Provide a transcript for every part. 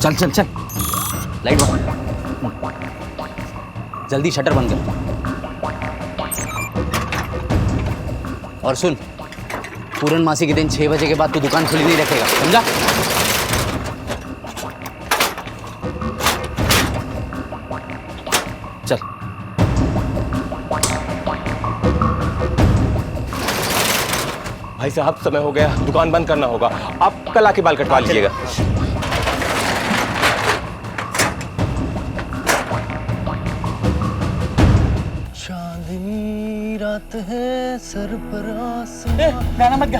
चल चल चल, लाइट बंद, जल्दी शटर बंद कर। और सुन, पूर्णमासी के दिन 6 बजे के बाद तू दुकान खुली नहीं रखेगा, समझा? चल। भाई साहब समय हो गया, दुकान बंद करना होगा। आप कल आके बाल कटवा लीजिएगा। चांदनी रात है सर पर आसमां। गाना मत गा,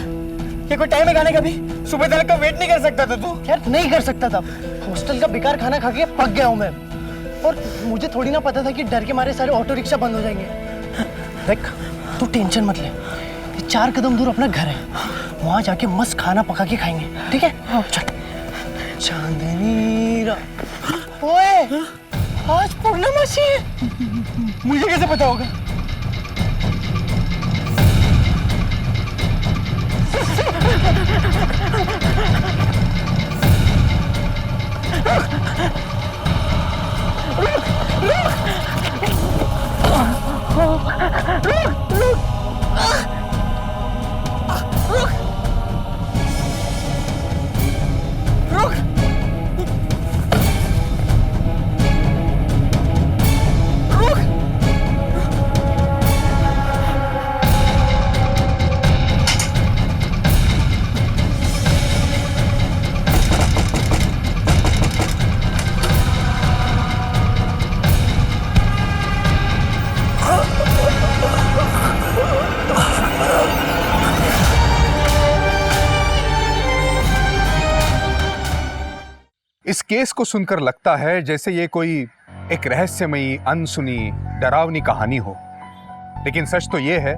ये कोई टाइम है गाने का भी? सुबह तक का वेट नहीं कर सकता था तू? यार नहीं कर सकता था, हॉस्टल का बेकार खाना खा के पक गया हूँ मैं। और मुझे थोड़ी ना पता था कि डर के मारे सारे ऑटो रिक्शा बंद हो जाएंगे। देख, तू टेंशन मत ले, ये 4 कदम दूर अपना घर है, वहाँ जाके मस्त खाना पका के खाएंगे, ठीक है? चल। चांदनी रात। ओए, आज पूर्णमासी है। मुझे कैसे पता होगा? इस केस को सुनकर लगता है जैसे ये कोई एक रहस्यमयी, अनसुनी, डरावनी कहानी हो, लेकिन सच तो ये है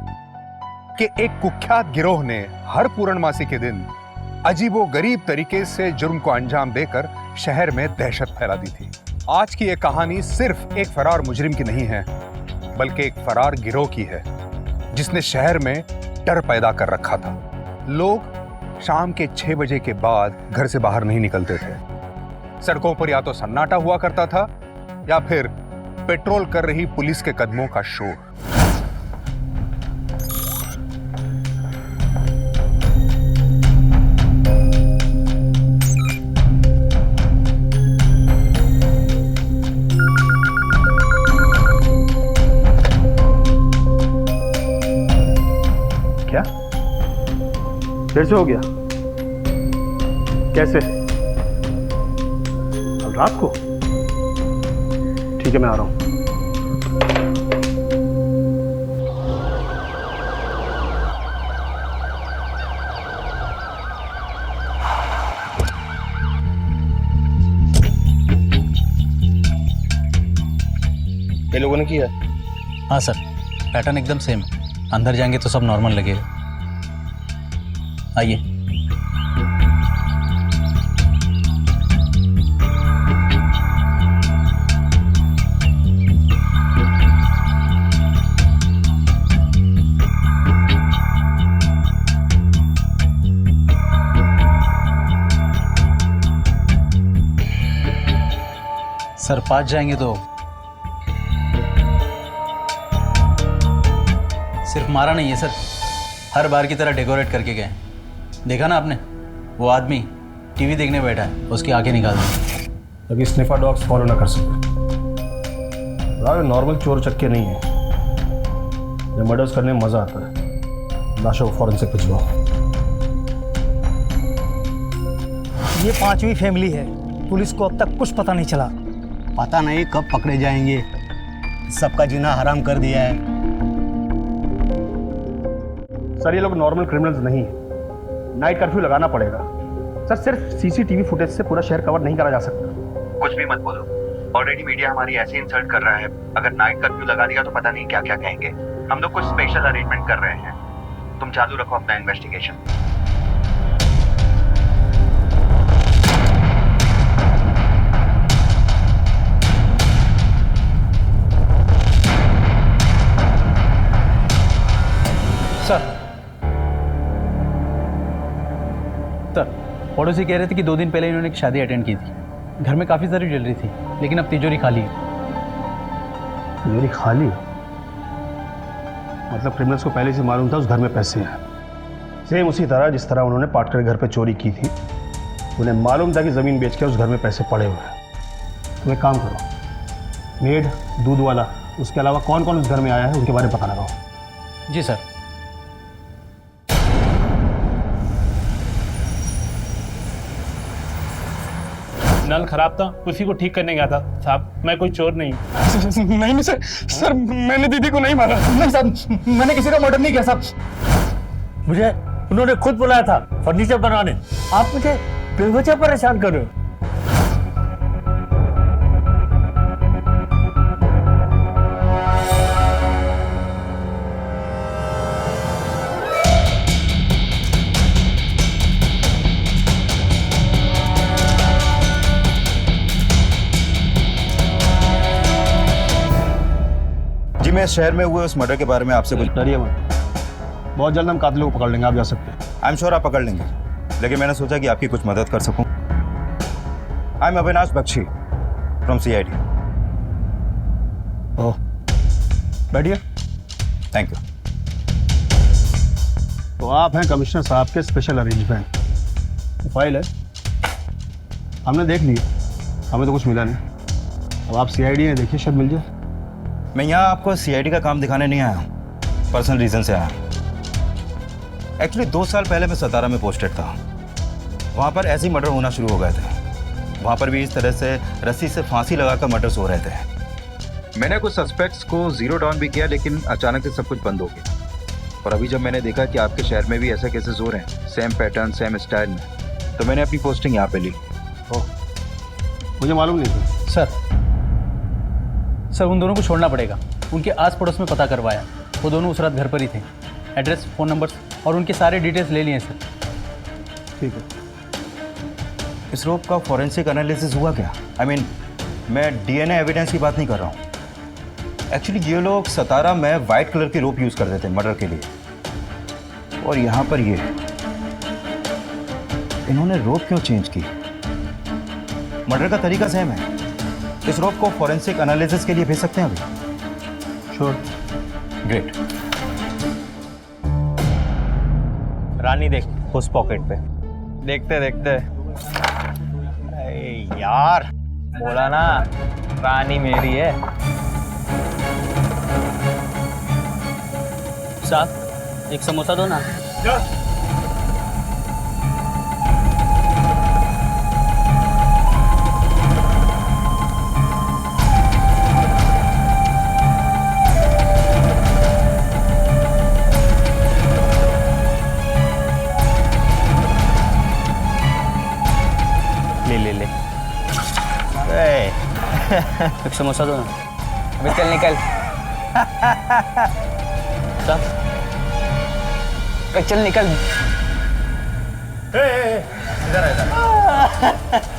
कि एक कुख्यात गिरोह ने हर पूर्णमासी के दिन अजीबोगरीब तरीके से जुर्म को अंजाम देकर शहर में दहशत फैला दी थी। आज की ये कहानी सिर्फ एक फरार मुजरिम की नहीं है, बल्कि एक फरार गिरोह की है जिसने शहर में डर पैदा कर रखा था। लोग शाम के 6 बजे के बाद घर से बाहर नहीं निकलते थे। सड़कों पर या तो सन्नाटा हुआ करता था या फिर पेट्रोल कर रही पुलिस के कदमों का शोर। क्या? फिर से हो गया? कैसे? रात को? ठीक है, मैं आ रहा हूं। ये लोगों ने किया? हाँ सर, पैटर्न एकदम सेम है। अंदर जाएंगे तो सब नॉर्मल लगेगा। आइए। सर पास जाएंगे तो सिर्फ मारा नहीं है सर, हर बार की तरह डेकोरेट करके गए। देखा ना आपने, वो आदमी टीवी देखने बैठा है, उसकी आंखें निकाल दी। ताकि स्निफर डॉग्स फॉलो ना कर सके। नॉर्मल चोर चक्के नहीं है, जब मर्डर्स करने में मजा आता है। लाशों को फॉरेंसिक भिजवाओ। ये 5वीं फैमिली है, पुलिस को अब तक कुछ पता नहीं चला। पता नहीं कब पकड़े जाएंगे, सबका जीना हराम कर दिया है। सर ये लोग नॉर्मल क्रिमिनल्स नहीं है, नाइट कर्फ्यू लगाना पड़ेगा। सर सिर्फ सीसीटीवी फुटेज से पूरा शहर कवर नहीं करा जा सकता। कुछ भी मत बोलो, ऑलरेडी मीडिया हमारी ऐसे इंसल्ट कर रहा है। अगर नाइट कर्फ्यू लगा दिया तो पता नहीं क्या क्या कहेंगे। हम लोग कुछ स्पेशल अरेंजमेंट कर रहे हैं, तुम चालू रखो अपना इन्वेस्टिगेशन। सर, पड़ोसी कह रहे थे कि 2 दिन पहले इन्होंने एक शादी अटेंड की थी। घर में काफ़ी सारी ज्वेलरी थी, लेकिन अब तिजोरी खाली है। मेरी खाली? मतलब क्रिमिनल्स को पहले से मालूम था उस घर में पैसे हैं। सेम उसी तरह जिस तरह उन्होंने पाटकर के घर पे चोरी की थी, उन्हें मालूम था कि ज़मीन बेच के उस घर में पैसे पड़े हुए हैं। तुम एक काम करो, मेड, दूध वाला, उसके अलावा कौन कौन उस घर में आया है उनके बारे में पता लगाओ। जी सर। नल खराब था, उसी को ठीक करने गया था साहब। मैं कोई चोर नहीं। नहीं सर, सर मैंने दीदी को नहीं मारा। नहीं साहब, मैंने किसी का मर्डर नहीं किया साहब। मुझे उन्होंने खुद बुलाया था फर्नीचर बनाने। आप मुझे बेवजह परेशान कर रहे हो। जी मैं इस शहर में हुए उस मर्डर के बारे में आपसे कुछ। डरिए मत, बहुत जल्द हम कातिलों को पकड़ लेंगे, आप जा सकते हैं। आई एम श्योर आप पकड़ लेंगे, लेकिन मैंने सोचा कि आपकी कुछ मदद कर सकूं। I am Avinash Bakshi from CID। Oh, बैठिए। Thank you. तो आप हैं कमिश्नर साहब के स्पेशल अरेंजमेंट। फाइल है, हमने देख ली, हमें तो कुछ मिला नहीं। अब आप CID ने देखिए, शायद मिल जाए। मैं यहाँ आपको CID का काम दिखाने नहीं आया हूँ, पर्सनल रीज़न से आया। एक्चुअली 2 साल पहले मैं सतारा में पोस्टेड था। वहाँ पर ऐसे ही मर्डर होना शुरू हो गए थे। वहाँ पर भी इस तरह से रस्सी से फांसी लगाकर मर्डर्स हो रहे थे। मैंने कुछ सस्पेक्ट्स को जीरो डाउन भी किया, लेकिन अचानक से सब कुछ बंद हो गया। और अभी जब मैंने देखा कि आपके शहर में भी ऐसे केसेस हो रहे हैं, सेम पैटर्न सेम स्टाइल में, तो मैंने अपनी पोस्टिंग यहाँ पे ली। ओह, मुझे मालूम नहीं था। सर उन दोनों को छोड़ना पड़ेगा। उनके आस पड़ोस में पता करवाया, वो दोनों उस रात घर पर ही थे। एड्रेस, फ़ोन नंबर्स और उनके सारे डिटेल्स ले लिए सर। ठीक है। इस रोप का फॉरेंसिक एनालिसिस हुआ क्या? आई मीन मैं DNA एविडेंस की बात नहीं कर रहा हूँ। एक्चुअली ये लोग सतारा में वाइट कलर की रोप यूज़ करते थे मर्डर के लिए, और यहाँ पर ये इन्होंने रोप क्यों चेंज की? मर्डर का तरीका सेम है। इस रोप को फॉरेंसिक एनालिसिस के लिए भेज सकते हैं अभी? श्योर। ग्रेट। रानी देख उस पॉकेट पे। देखते देखते। यार बोला ना, रानी मेरी है। साहब एक समोसा दो ना। ले एक समोसा दो ना। अबे चल निकल। अबे चल निकल।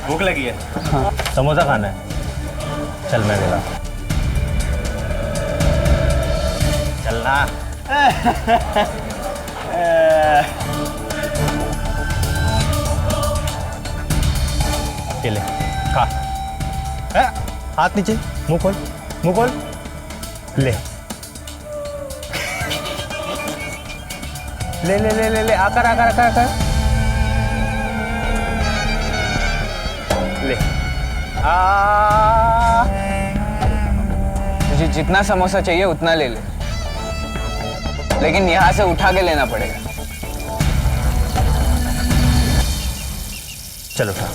भूख लगी है? समोसा खाना है? चल मैं देगा। चलना। ले खा। हाथ नीचे, मुंह खोल, मुंह खोल। ले ले ले ले ले ले आकर आकर आकर आकर ले। तुझे जितना समोसा चाहिए उतना ले ले, लेकिन यहाँ से उठा के लेना पड़ेगा। चल उठा,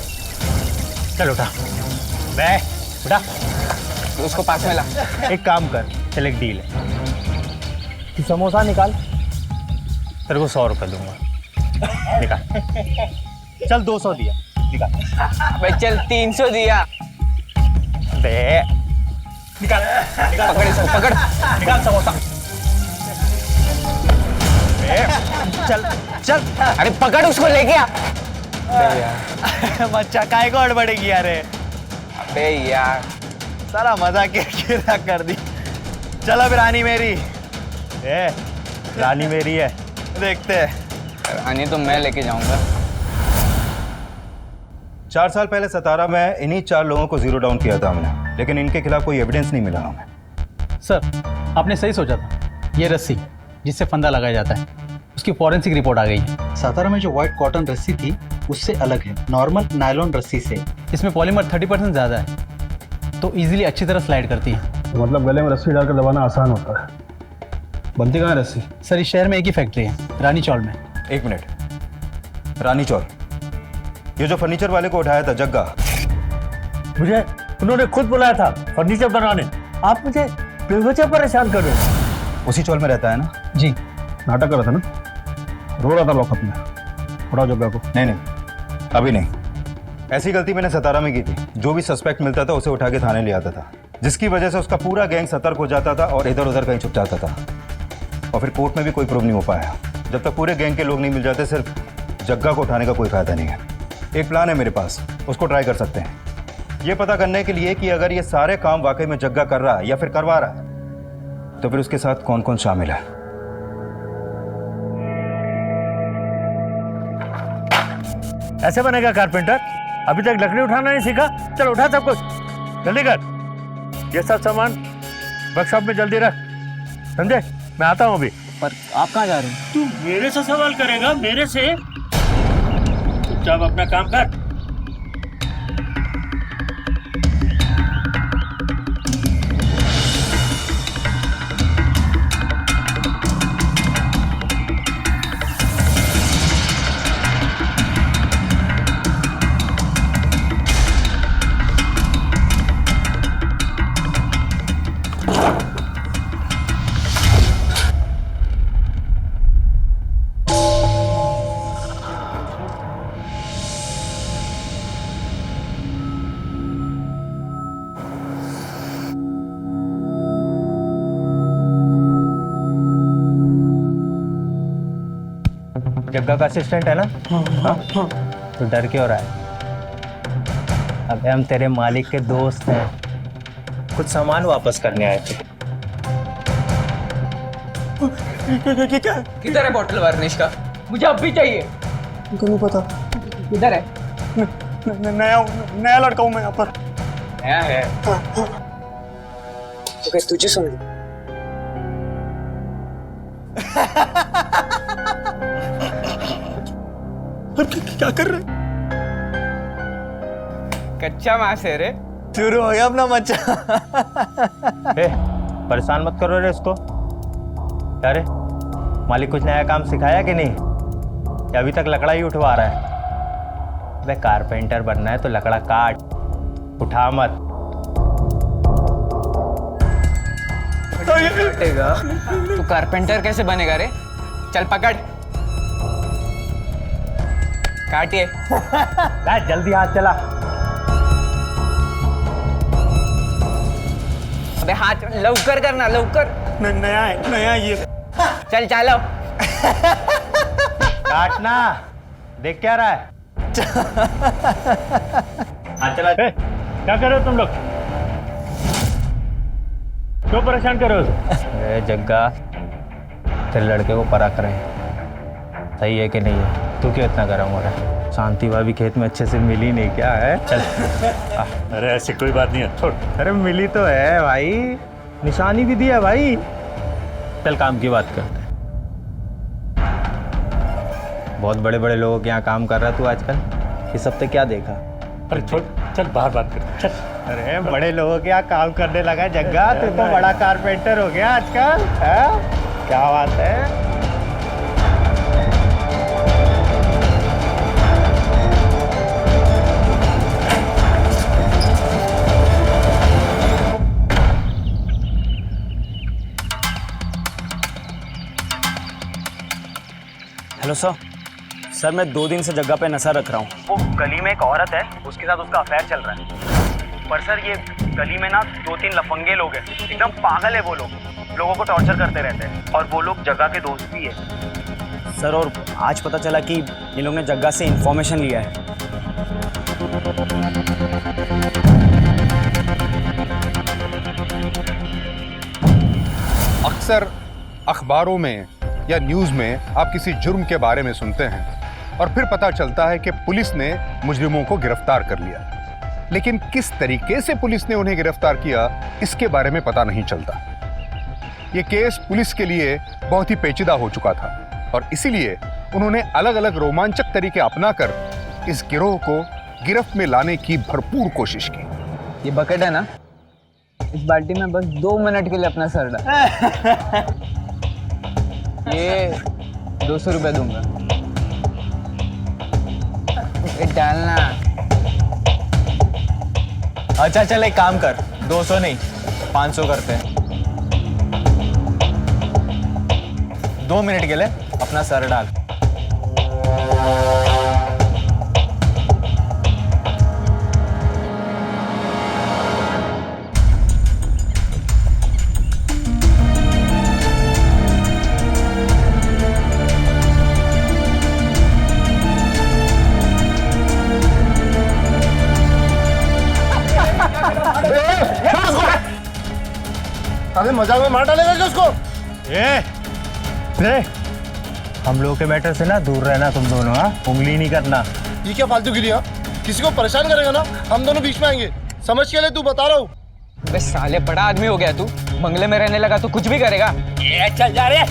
चल उठा। बे उठा। उसको पास में ला। एक काम कर, चल एक डील है। तू समोसा निकाल, तेरे को 100 रुपए दूंगा। निकाल। चल 200 दिया, निकाल। भाई चल 300 दिया। बे निकाल, निकाल। पकड़ इसको, पकड़। निकाल समोसा। बे चल चल। अरे पकड़ उसको, ले गया। बच्चा काय को हड़बड़ेगी यार। अबे यार सारा मजा के कर दी। चल अब रानी मेरी। रानी मेरी है, देखते हैं। रानी तो मैं लेके जाऊंगा। 4 साल पहले सतारा में इन्हीं 4 लोगों को जीरो डाउन किया था हमने, लेकिन इनके खिलाफ कोई एविडेंस नहीं मिला हमें। सर आपने सही सोचा था। ये रस्सी जिससे फंदा लगाया जाता है, उसकी फॉरेंसिक रिपोर्ट आ गई है। सातारा में जो व्हाइट कॉटन रस्सी थी उससे अलग है, नॉर्मल नायलॉन रस्सी से। इसमें पॉलीमर 30% ज़्यादा है, तो इजीली अच्छी तरह स्लाइड करती है। तो मतलब गले में रस्सी डालकर दबाना आसान होता है। बनती कहाँ है रस्सी? सर इस शहर में एक ही फैक्ट्री है, रानी चौल में। 1 मिनट, रानी चौल, ये जो फर्नीचर वाले को उठाया था जग्गा, मुझे उन्होंने खुद बुलाया था फर्नीचर बनाने। आप मुझे बेवजह परेशान कर रहे हो। उसी चौल में रहता है ना? जी। नाटक कर रहा था ना, रो रहा था लॉकअप में। उठाओ जग्गा को। नहीं, अभी नहीं। ऐसी गलती मैंने सतारा में की थी। जो भी सस्पेक्ट मिलता था उसे उठा के थाने ले आता था, जिसकी वजह से उसका पूरा गैंग सतर्क हो जाता था और इधर उधर कहीं छुप जाता था, और फिर कोर्ट में भी कोई प्रूव नहीं हो पाया। जब तक पूरे गैंग के लोग नहीं मिल जाते, सिर्फ जग्गा को उठाने का कोई फायदा नहीं है। एक प्लान है मेरे पास, उसको ट्राई कर सकते हैं, ये पता करने के लिए कि अगर ये सारे काम वाकई में जग्गा कर रहा है या फिर करवा रहा है, तो फिर उसके साथ कौन कौन शामिल है। ऐसे बनेगा कारपेंटर? अभी तक लकड़ी उठाना नहीं सीखा? चलो उठा सब कुछ, जल्दी कर। ये सब सामान वर्कशॉप में जल्दी रख, समझे? मैं आता हूँ अभी। पर आप कहाँ जा रहे हैं? तू मेरे से सवाल करेगा? मेरे से? चुपचाप अपना काम कर। जग्गा का असिस्टेंट है ना? हाँ। तो डर क्यों रहा है? अबे हम तेरे मालिक के दोस्त हैं, कुछ सामान वापस करने आए थे। किधर है बॉटल वार्निश का? मुझे अब भी चाहिए। मुझे नहीं पता किधर है? नया लड़का हूँ मैं यहाँ पर। नया है तो क्या तुझे समझ? क्या कर रहे? कच्चा मांस है रे। शुरू हो गया अपना मच्छा। परेशान मत करो रे इसको। क्या रे, मालिक कुछ नया काम सिखाया कि नहीं, या अभी तक लकड़ा ही उठवा रहा है? अबे कारपेंटर बनना है तो लकड़ा काट, उठा मत। तू कारपेंटर कैसे बनेगा रे? चल पकड़, काटिए। जल्दी हाथ चला। अबे हाथ लवकर करना, लवकर। नया है ये। चल चलो। काटना, देख क्या रहा है? हाथ चला। क्या कर रहे हो तुम लोग? क्यों परेशान कर रहे हो? अरे जग्गा, तेरे लड़के को परख रहे हैं, सही है कि नहीं है? तू क्यों इतना गर्म हो रहा है? शांति भाभी खेत में अच्छे से मिली नहीं क्या है? चल। अरे ऐसी कोई बात नहीं है, छोड़। अरे मिली तो है भाई, निशानी भी दी है भाई। चल काम की बात करते हैं। बहुत बड़े बड़े लोगों के यहाँ काम कर रहा है तू आजकल, इस हफ्ते क्या देखा? अरे छोड़, चल बाहर बात कर, चल। अरे बड़े लोगों के यहाँ काम करने लगा जग्गा, तू तो बड़ा कारपेंटर हो गया आजकल, है? क्या बात है? हेलो सर, मैं 2 दिन से जगह पे नशा रख रहा हूँ। वो गली में एक औरत है, उसके साथ उसका अफेयर चल रहा है। पर सर ये गली में ना 2-3 लफंगे लोग हैं, एकदम पागल है वो लोग, लोगों को टॉर्चर करते रहते हैं, और वो लोग जगह के दोस्त भी है सर। और आज पता चला कि इन लोग ने जगह से इंफॉर्मेशन लिया है। अक्सर अखबारों में या न्यूज़ में आप किसी जुर्म के बारे में सुनते हैं और फिर पता चलता है कि पुलिस ने मुजरिमों को गिरफ्तार कर लिया। लेकिन किस तरीके से पुलिस ने उन्हें गिरफ्तार किया, इसके बारे में पता नहीं चलता। यह केस पुलिस के लिए बहुत ही पेचीदा हो चुका था और इसीलिए उन्होंने अलग अलग रोमांचक तरीके अपनाकर इस गिरोह को गिरफ्त में लाने की भरपूर कोशिश की। ये बकेट है ना, इस बाल्टी में बस 2 मिनट के लिए अपना सर डाल। ये 200 रुपये दूंगा। डालना। अच्छा चल एक काम कर, 200 नहीं 500 करते हैं। 2 मिनट के लिए अपना सर डाल। अबे मजाक में मार डालेगा क्या उसको? हम लोग के मैटर से ना दूर रहना तुम दोनों, हाँ? उंगली नहीं करना। ये क्या फालतू गिरी? किसी को परेशान करेगा ना, हम दोनों बीच में आएंगे। समझ के लिए तू, बता रहा हूँ। बे साले बड़ा आदमी हो गया तू, बंगले में रहने लगा तो कुछ भी करेगा। ये चल जा रे।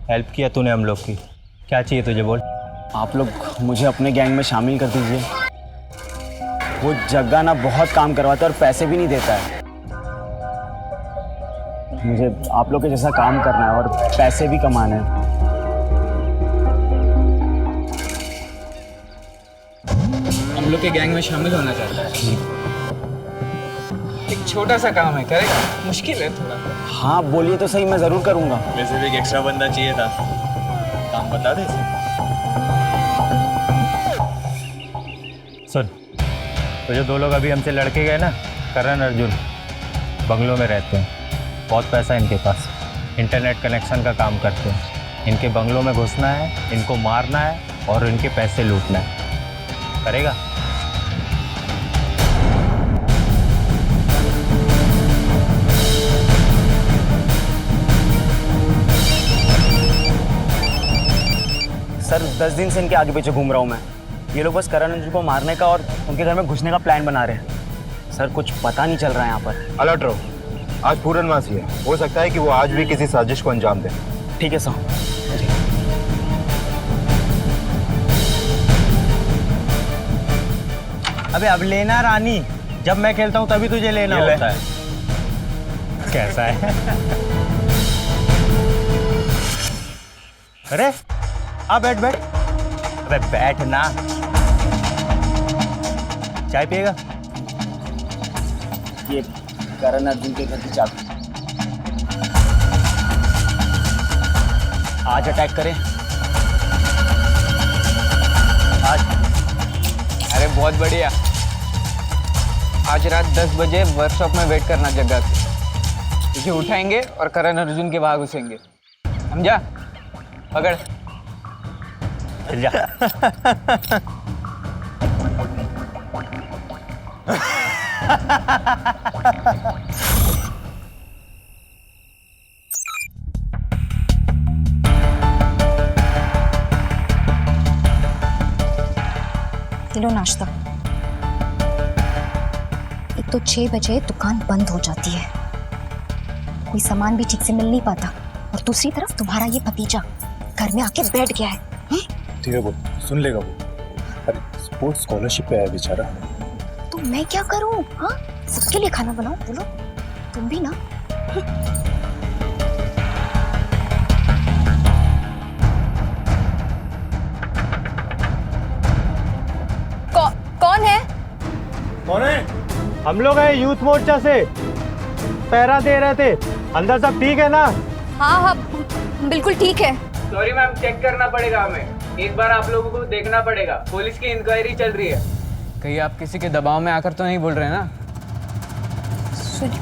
हेल्प किया तूने हम लोग की, क्या चाहिए तुझे बोल। आप लोग मुझे अपने गैंग में शामिल कर दीजिए। वो जग्गा ना बहुत काम करवाता है और पैसे भी नहीं देता है। मुझे आप लोग के जैसा काम करना है और पैसे भी कमाने हैं। हम लोग के गैंग में शामिल होना चाहता है। एक छोटा सा काम है, करेगा? मुश्किल है थोड़ा। हाँ बोलिए तो सही, मैं जरूर करूँगा। वैसे भी एक एक्स्ट्रा बंदा चाहिए था, काम बता दे। सुन, तो जो 2 लोग अभी हमसे लड़के गए ना, करण अर्जुन, बंगलों में रहते हैं। बहुत पैसा है इनके पास, इंटरनेट कनेक्शन का काम करते हैं। इनके बंगलों में घुसना है, इनको मारना है और इनके पैसे लूटना है। करेगा? सर 10 दिन से इनके आगे पीछे घूम रहा हूँ मैं। ये लोग बस करण अर्जुन को मारने का और उनके घर में घुसने का प्लान बना रहे हैं। सर कुछ पता नहीं चल रहा है यहाँ पर। अलर्ट रहो, आज पूर्णमासी है, हो सकता है कि वो आज भी किसी साजिश को अंजाम दें। ठीक है सर। अबे अब लेना रानी, जब मैं खेलता हूँ तभी तुझे लेना होता है। कैसा है? अरे आ बैठ बैठ। अबे बैठ ना। चाय पिएगा? ये करण अर्जुन के घर की चाबी। आज अटैक करें? आज? अरे बहुत बढ़िया। आज रात 10 बजे वर्कशॉप में वेट करना जगह पे। तुझे उठाएंगे और करण अर्जुन के वहां घुसेंगे, समझा? पकड़। जा। लो नाश्ता। एक तो 6 बजे दुकान बंद हो जाती है, कोई सामान भी ठीक से मिल नहीं पाता, और दूसरी तरफ तुम्हारा ये भतीजा घर में आके बैठ गया है। ठीक है, वो सुन लेगा वो। अरे स्पोर्ट्स स्कॉलरशिप पे है बेचारा। तो मैं क्या करूं? हाँ, सबके लिए खाना बनाऊं? बोलो तुम भी ना। कौन है? कौन है? हम लोग हैं यूथ मोर्चा से, पहरा दे रहे थे। अंदर सब ठीक है ना? हाँ हाँ, बिल्कुल ठीक है। सॉरी मैम, चेक करना पड़ेगा हमें। एक बार आप लोगों को देखना पड़ेगा, पुलिस की इंक्वायरी चल रही है। कहीं आप किसी के दबाव में आकर तो नहीं बोल रहे ना? सुनिए,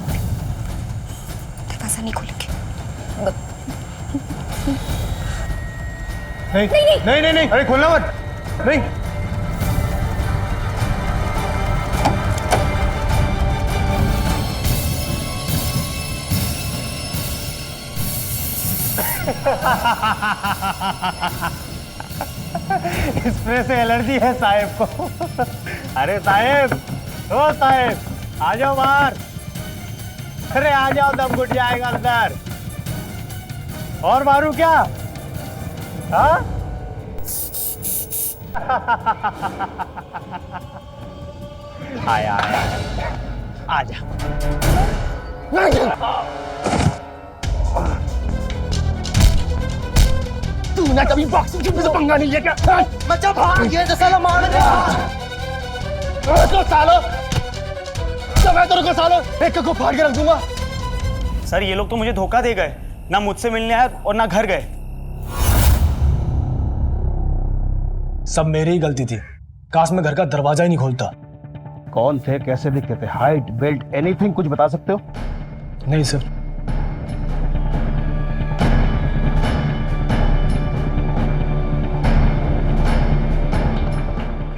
दरवाजा नहीं खोलेंगे। नहीं, अरे खोलना मत। नहीं, स्प्रे से एलर्जी है साहेब को। अरे साहेब, ओ साहेब, आ जाओ बाहर। अरे आ जाओ, दम घुट जाएगा अंदर। और मारू क्या? हाँ? आया आजा। तूने कभी बॉक्सिंग जिम से पंगा नहीं लिया क्या? बच्चा भाग गया तो साला मार देगा। तो सालो, तो मैं तेरे को सालो एक को फाड़ के रख दूंगा। सर ये लोग तो मुझे धोखा दे गए, ना मुझसे मिलने आए और ना घर गए। सब मेरी ही गलती थी, काश मैं घर का दरवाजा ही नहीं खोलता। कौन थे, कैसे दिखते थे, हाइट, वेट, एनीथिंग कुछ बता सकते हो? नहीं सर।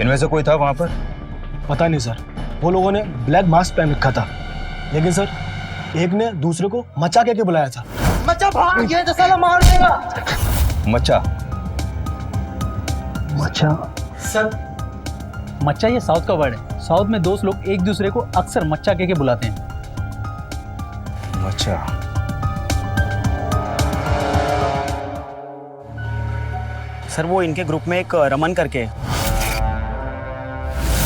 इनमें से कोई था वहां पर? पता नहीं सर, वो लोगों ने ब्लैक मास्क पहन रखा था, लेकिन सर एक ने दूसरे को मचा के बुलाया था। बच्चा भाग गया तो साला मार देगा। मचा? मचा? सर मच्चा ये साउथ का वर्ड है। साउथ में दोस्त लोग एक दूसरे को अक्सर मच्चा के बुलाते हैं। मचा? सर वो इनके ग्रुप में एक रमन करके है,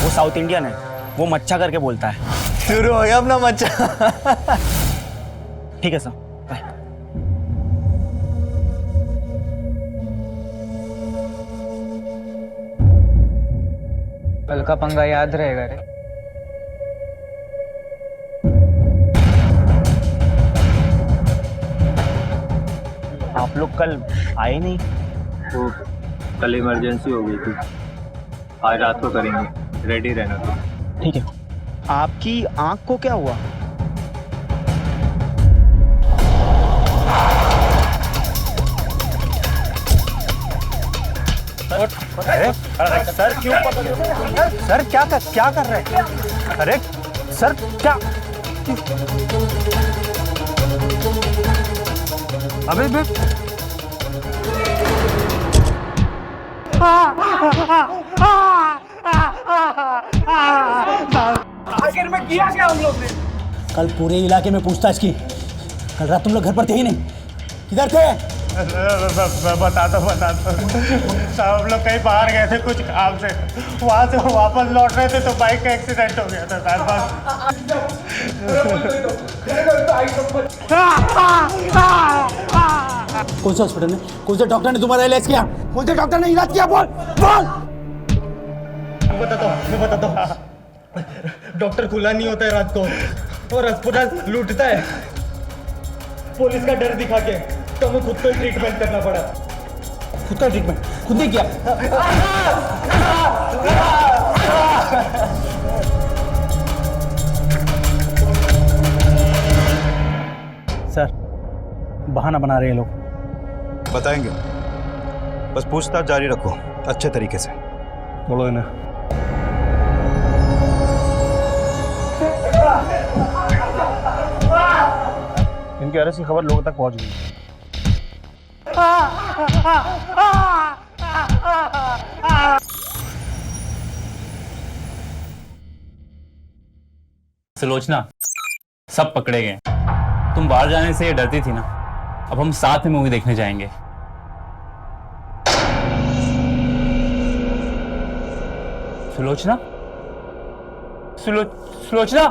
वो साउथ इंडियन है, वो मच्छा करके बोलता है। शुरू हो गया अपना मच्छा। ठीक है सर, बाय। कल का पंगा याद रहेगा रे। आप लोग कल आए नहीं? वो कल इमरजेंसी हो गई थी, आज रात को करेंगे, रेडी रहना तो। ठीक है। आपकी आंख को क्या हुआ? अरे सर क्यों सर क्या कर रहे हैं? अरे सर क्या? अबे आखिर में किया क्या हम लोग ने? कल पूरे इलाके में पूछताछ की। कल रात तुम लोग घर पर थे ही नहीं, किधर थे? बता दो सब लोग कहीं बाहर गए थे कुछ काम से, वहां से वापस लौट रहे थे तो बाइक का एक्सीडेंट हो गया था साहब। कौन से हॉस्पिटल में, कौन से डॉक्टर ने तुम्हारा इलाज किया? कौन से डॉक्टर ने इलाज किया? बोल बोल। मैं बताता हूँ। डॉक्टर खुला नहीं होता है रात को और अस्पताल लूटता है। पुलिस का डर दिखा के तो हमें खुद को ट्रीटमेंट करना पड़ा। खुद का ट्रीटमेंट खुद ही किया? सर बहाना बना रहे हैं लोग। बताएंगे, बस पूछताछ जारी रखो अच्छे तरीके से। बोलो इन्हें। इनके अरेस्ट की खबर लोगों तक पहुंच गई। सुलोचना, सब पकड़े गए। तुम बाहर जाने से ये डरती थी ना, अब हम साथ में मूवी देखने जाएंगे। सुलोचना, सुलोचना।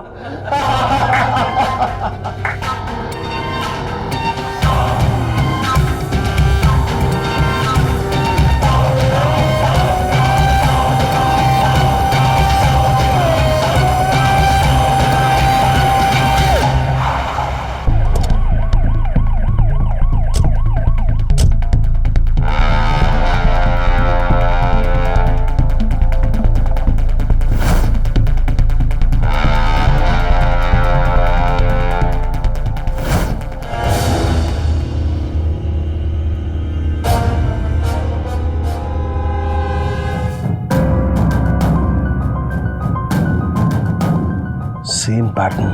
सेम पैटर्न,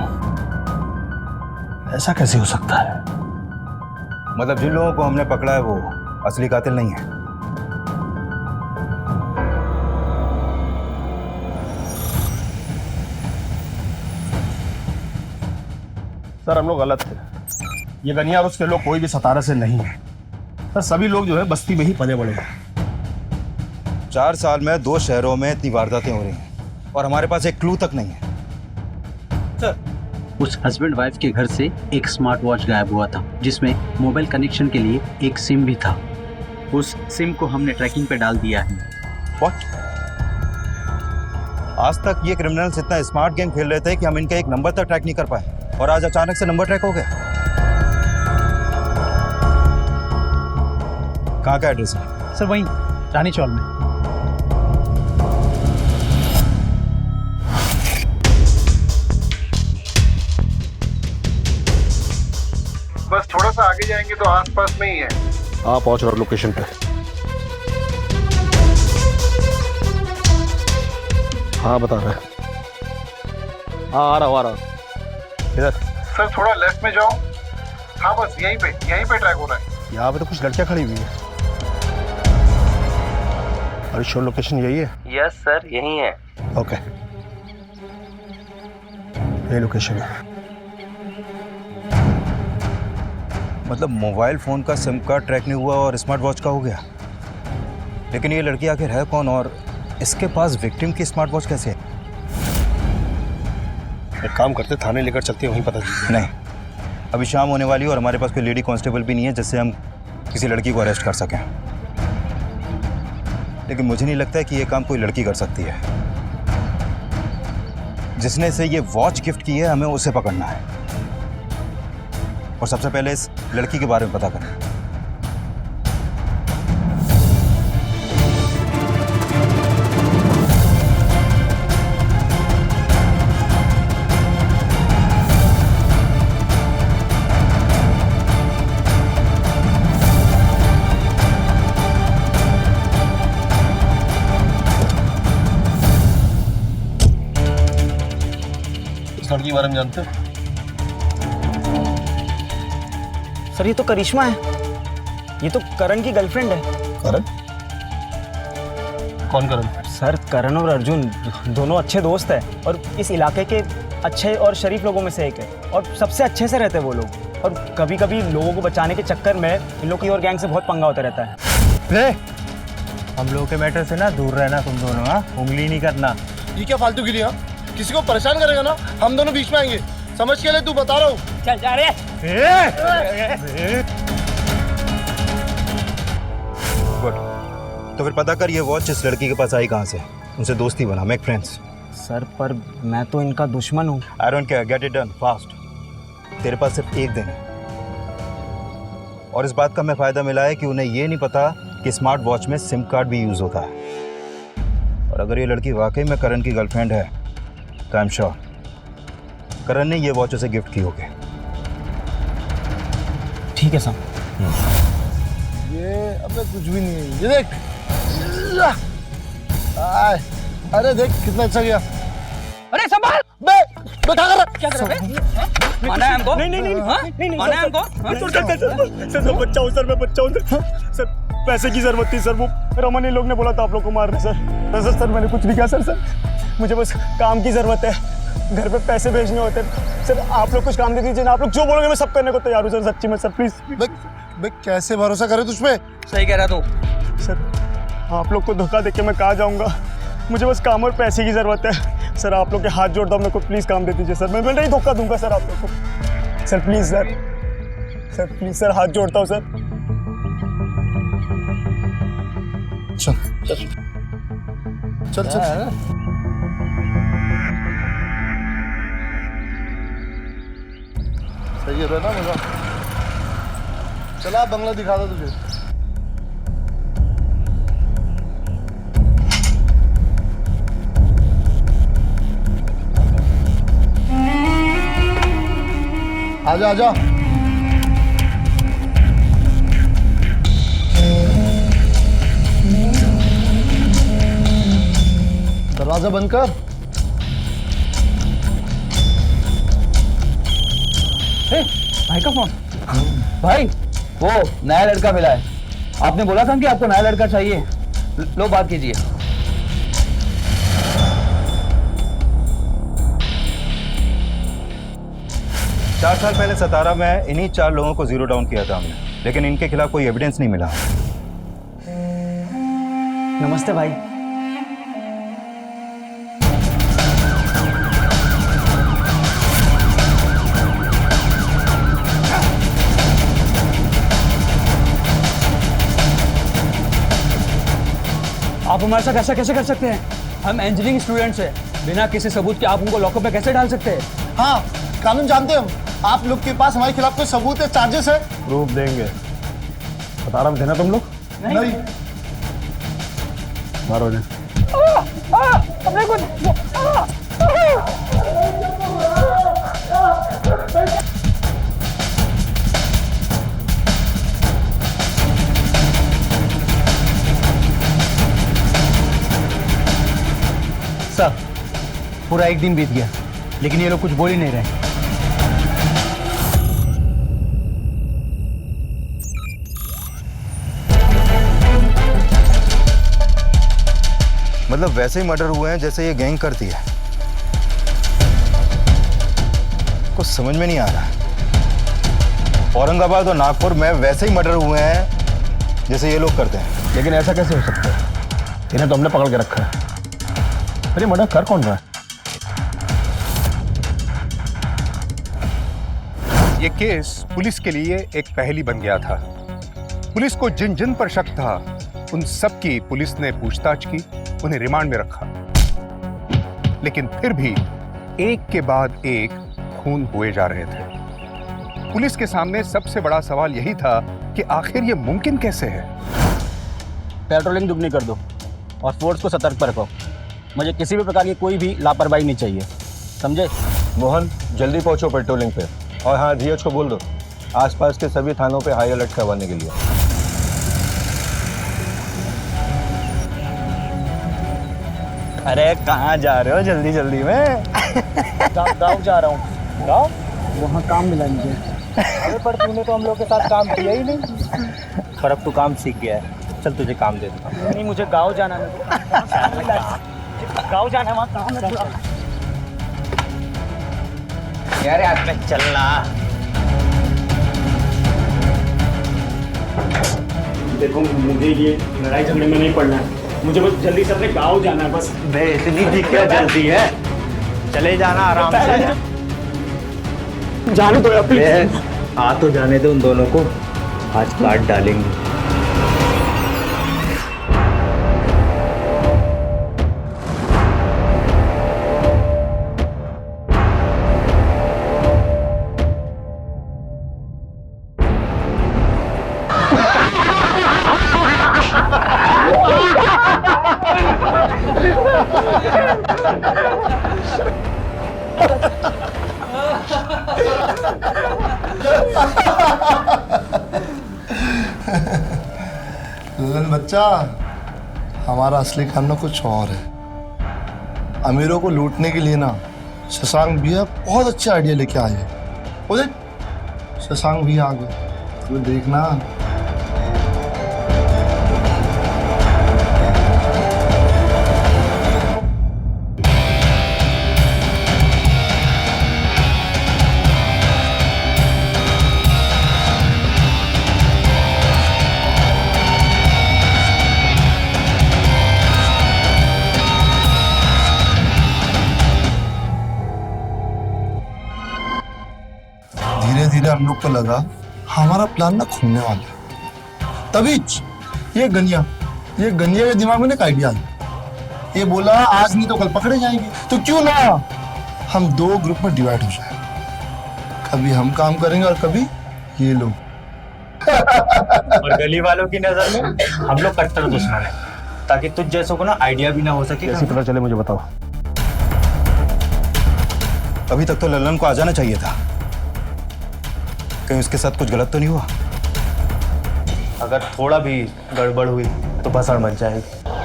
ऐसा कैसे हो सकता है? मतलब जिन लोगों को हमने पकड़ा है वो असली कातिल नहीं है। सर हम लोग गलत थे। ये गनिया और उसके लोग कोई भी सतारा से नहीं है सर, सभी लोग जो है बस्ती में ही पले बड़े हैं। 4 साल में 2 शहरों में इतनी वारदातें हो रही हैं और हमारे पास एक क्लू तक नहीं है। सर, उस हस्बैंड वाइफ के घर से एक स्मार्ट वॉच गायब हुआ था जिसमें मोबाइल कनेक्शन के लिए एक सिम भी था। उस सिम को हमने ट्रैकिंग पे डाल दिया है। व्हाट? आज तक ये क्रिमिनल्स इतना स्मार्ट गेम खेल रहे थे कि हम इनका एक नंबर तक ट्रैक नहीं कर पाए और आज अचानक से नंबर ट्रैक हो गया। कहाँ का एड्रेस है? सर वहीं रानी चौल में। बस थोड़ा सा आगे जाएंगे तो आसपास में ही है। हाँ पहुंच रहा लोकेशन पे। हाँ बता रहा है। हाँ आ रहा हूँ। इधर सर थोड़ा लेफ्ट में जाओ। हाँ बस यहीं पे ट्रैक हो रहा है। यहाँ पे तो कुछ लड़कियाँ खड़ी हुई है। अरे श्योर लोकेशन यही है? यस सर यही है। ओके ये लोकेशन है। मतलब मोबाइल फोन का सिम कार्ड ट्रैक नहीं हुआ और स्मार्ट वॉच का हो गया। लेकिन ये लड़की आखिर है कौन और इसके पास विक्टिम की स्मार्ट वॉच कैसे है? एक काम करते थाने लेकर चलते हैं, वहीं पता चलता। नहीं, अभी शाम होने वाली है और हमारे पास कोई लेडी कांस्टेबल भी नहीं है जिससे हम किसी लड़की को अरेस्ट कर सकें। लेकिन मुझे नहीं लगता है कि ये काम कोई लड़की कर सकती है। जिसने इसे ये वॉच गिफ्ट की है हमें उसे पकड़ना है और सबसे पहले इस लड़की के बारे में पता करें। इस लड़की के बारे में जानते हो? सर ये तो करिश्मा है, ये तो करण की गर्लफ्रेंड है। करण? कौन करण? सर करण और अर्जुन दोनों अच्छे दोस्त हैं और इस इलाके के अच्छे और शरीफ लोगों में से एक है और सबसे अच्छे से रहते हैं वो लोग। और कभी कभी लोगों को बचाने के चक्कर में इन लोग की और गैंग से बहुत पंगा होता रहता है। हम लोगों के मैटर से ना दूर रहना तुम दोनों। हाँ उंगली नहीं करना। ये क्या फालतू गिरी? हाँ किसी को परेशान करेगा ना हम दोनों बीच में आएंगे, समझ के ले। तू बता रहा हूँ। चल जा रहे। गुड, तो फिर पता कर ये वॉच इस लड़की के पास आई कहाँ से। उनसे दोस्ती बना, मेक फ्रेंड्स। सर पर मैं तो इनका दुश्मन हूँ। I don't care, get it done fast. तेरे पास सिर्फ एक दिन है और इस बात का हमें फायदा मिला है कि उन्हें ये नहीं पता कि स्मार्ट वॉच में सिम कार्ड भी यूज होता है। और अगर ये लड़की वाकई में करण की गर्लफ्रेंड है तो आई एम श्योर करण ने ये वॉच उसे गिफ्ट की होगी। ठीक है सर। ये अबे कुछ भी नहीं है। ये देख। अरे देख कितना अच्छा गया। अरे संभाल। बे क्या कर रहा? क्या कर रहा है? माना है हमको? नहीं माना है हमको? सर बच्चा हूँ सर, मैं बच्चा हूँ सर। पैसे की जरूरत थी सर, वो रमन लोग ने बोला था आप लोग को मारने सर। सर मैंने कुछ नहीं किया सर। मुझे बस काम की जरूरत है, घर पे पैसे भेजने होते हैं सर। आप लोग कुछ काम दे दीजिए ना, आप लोग जो बोलोगे मैं सब करने को तैयार हूँ सर, सच्ची में सर प्लीज। बे कैसे भरोसा करे तुझ पे? सही कह रहा तू। सर आप लोग को धोखा देके मैं कहाँ जाऊँगा? मुझे बस काम और पैसे की ज़रूरत है सर। आप लोग के हाथ जोड़ता हूँ, मेरे को प्लीज़ काम दे दीजिए सर। मैं नहीं धोखा दूंगा सर आप लोग को। Sir please sir please sir, हाथ जोड़ता हूँ सर। चल चल सही है ना मजा। चला बंगला दिखा दो तुझे। आजा आजा। दरवाजा बंद कर। भाई का फोन? भाई वो नया लड़का मिला है, आपने बोला था कि आपको नया लड़का चाहिए, लो बात कीजिए। चार साल पहले सतारा में इन्हीं 4 लोगों को जीरो डाउन किया था हमने, लेकिन इनके खिलाफ कोई एविडेंस नहीं मिला। नमस्ते भाई। आप हमारे साथ ऐसा कैसे कर सकते हैं? हम इंजीनियरिंग स्टूडेंट्स हैं, बिना किसी सबूत के आप उनको लॉकअप में कैसे डाल सकते हैं? हाँ, कानून जानते हम। आप लोग के पास हमारे खिलाफ कोई सबूत है, चार्जेस है? प्रूफ देंगे। सतारा में थे ना तुम लोग? नहीं। बाहर हो जाए। अपने को सर, पूरा एक दिन बीत गया, लेकिन ये लोग कुछ बोल ही नहीं रहे। मतलब वैसे ही मर्डर हुए हैं जैसे ये गैंग करती है। कुछ समझ में नहीं आ रहा। औरंगाबाद और नागपुर में वैसे ही मर्डर हुए हैं जैसे ये लोग करते हैं। लेकिन ऐसा कैसे हो सकता है? इन्हें तो हमने पकड़ के रखा है। अरे मर्डर कर कौन रहा है? ये केस पुलिस के लिए एक पहेली बन गया था। पुलिस को जिन जिन पर शक था उन सब की पुलिस ने पूछताछ की, उन्हें रिमांड में रखा, लेकिन फिर भी एक के बाद एक खून हुए जा रहे थे। पुलिस के सामने सबसे बड़ा सवाल यही था कि आखिर ये मुमकिन कैसे है। पेट्रोलिंग दुगनी कर दो और फोर्स को सतर्क पर रखो। मुझे किसी भी प्रकार की कोई भी लापरवाही नहीं चाहिए, समझे? मोहन, जल्दी पहुंचो पेट्रोलिंग पे। और हाँ, धीरज को बोल दो आसपास के सभी थानों पे हाई अलर्ट करवाने के लिए। अरे कहाँ जा रहे हो जल्दी जल्दी में? गाँव जा रहा हूँ। गाँव? वहाँ काम मिला मुझे। अरे पर तूने तो हम लोग के साथ काम किया ही नहीं। पर अब तू काम सीख गया है, चल तुझे काम दे दूँ। नहीं, मुझे गाँव जाना है। गाँव जाना है, वहाँ काम है। यार आज में चलना। देखो, मुझे ये लड़ाई झगड़े में नहीं पड़ना है। मुझे बस जल्दी से अपने गाँव जाना है बस। बे इतनी भी क्या जल्दी है? चले जाना आराम से। जाने दो यार प्लीज। आ तो जाने दो उन दोनों को, आज काट डालेंगे। ललन बच्चा, हमारा असली खाना कुछ और है। अमीरों को लूटने के लिए ना शशांक भैया बहुत अच्छे आइडिया लेके आए हैं। वो देख, शशांक भैया आ गए, वो देखना। धीरे धीरे हम लोग को लगा हमारा प्लान ना खुलने वाला है। तभी ये गनिया के दिमाग में ना एक आइडिया आया। ये बोला आज नहीं तो कल पकड़े जाएंगे, तो क्यों ना हम 2 ग्रुप में डिवाइड हो जाए। कभी हम काम करेंगे और कभी ये लोग। और गली वालों की नजर में हम लोग कट्टर दुश्मन है, ताकि तुझ जैसों को ना आइडिया भी ना हो सके। कैसे पता चले मुझे बताओ। अभी तक तो ललन को आ जाना चाहिए था। कहीं उसके साथ कुछ गलत तो नहीं हुआ? अगर थोड़ा भी गड़बड़ हुई तो भसड़ मच जाएगी।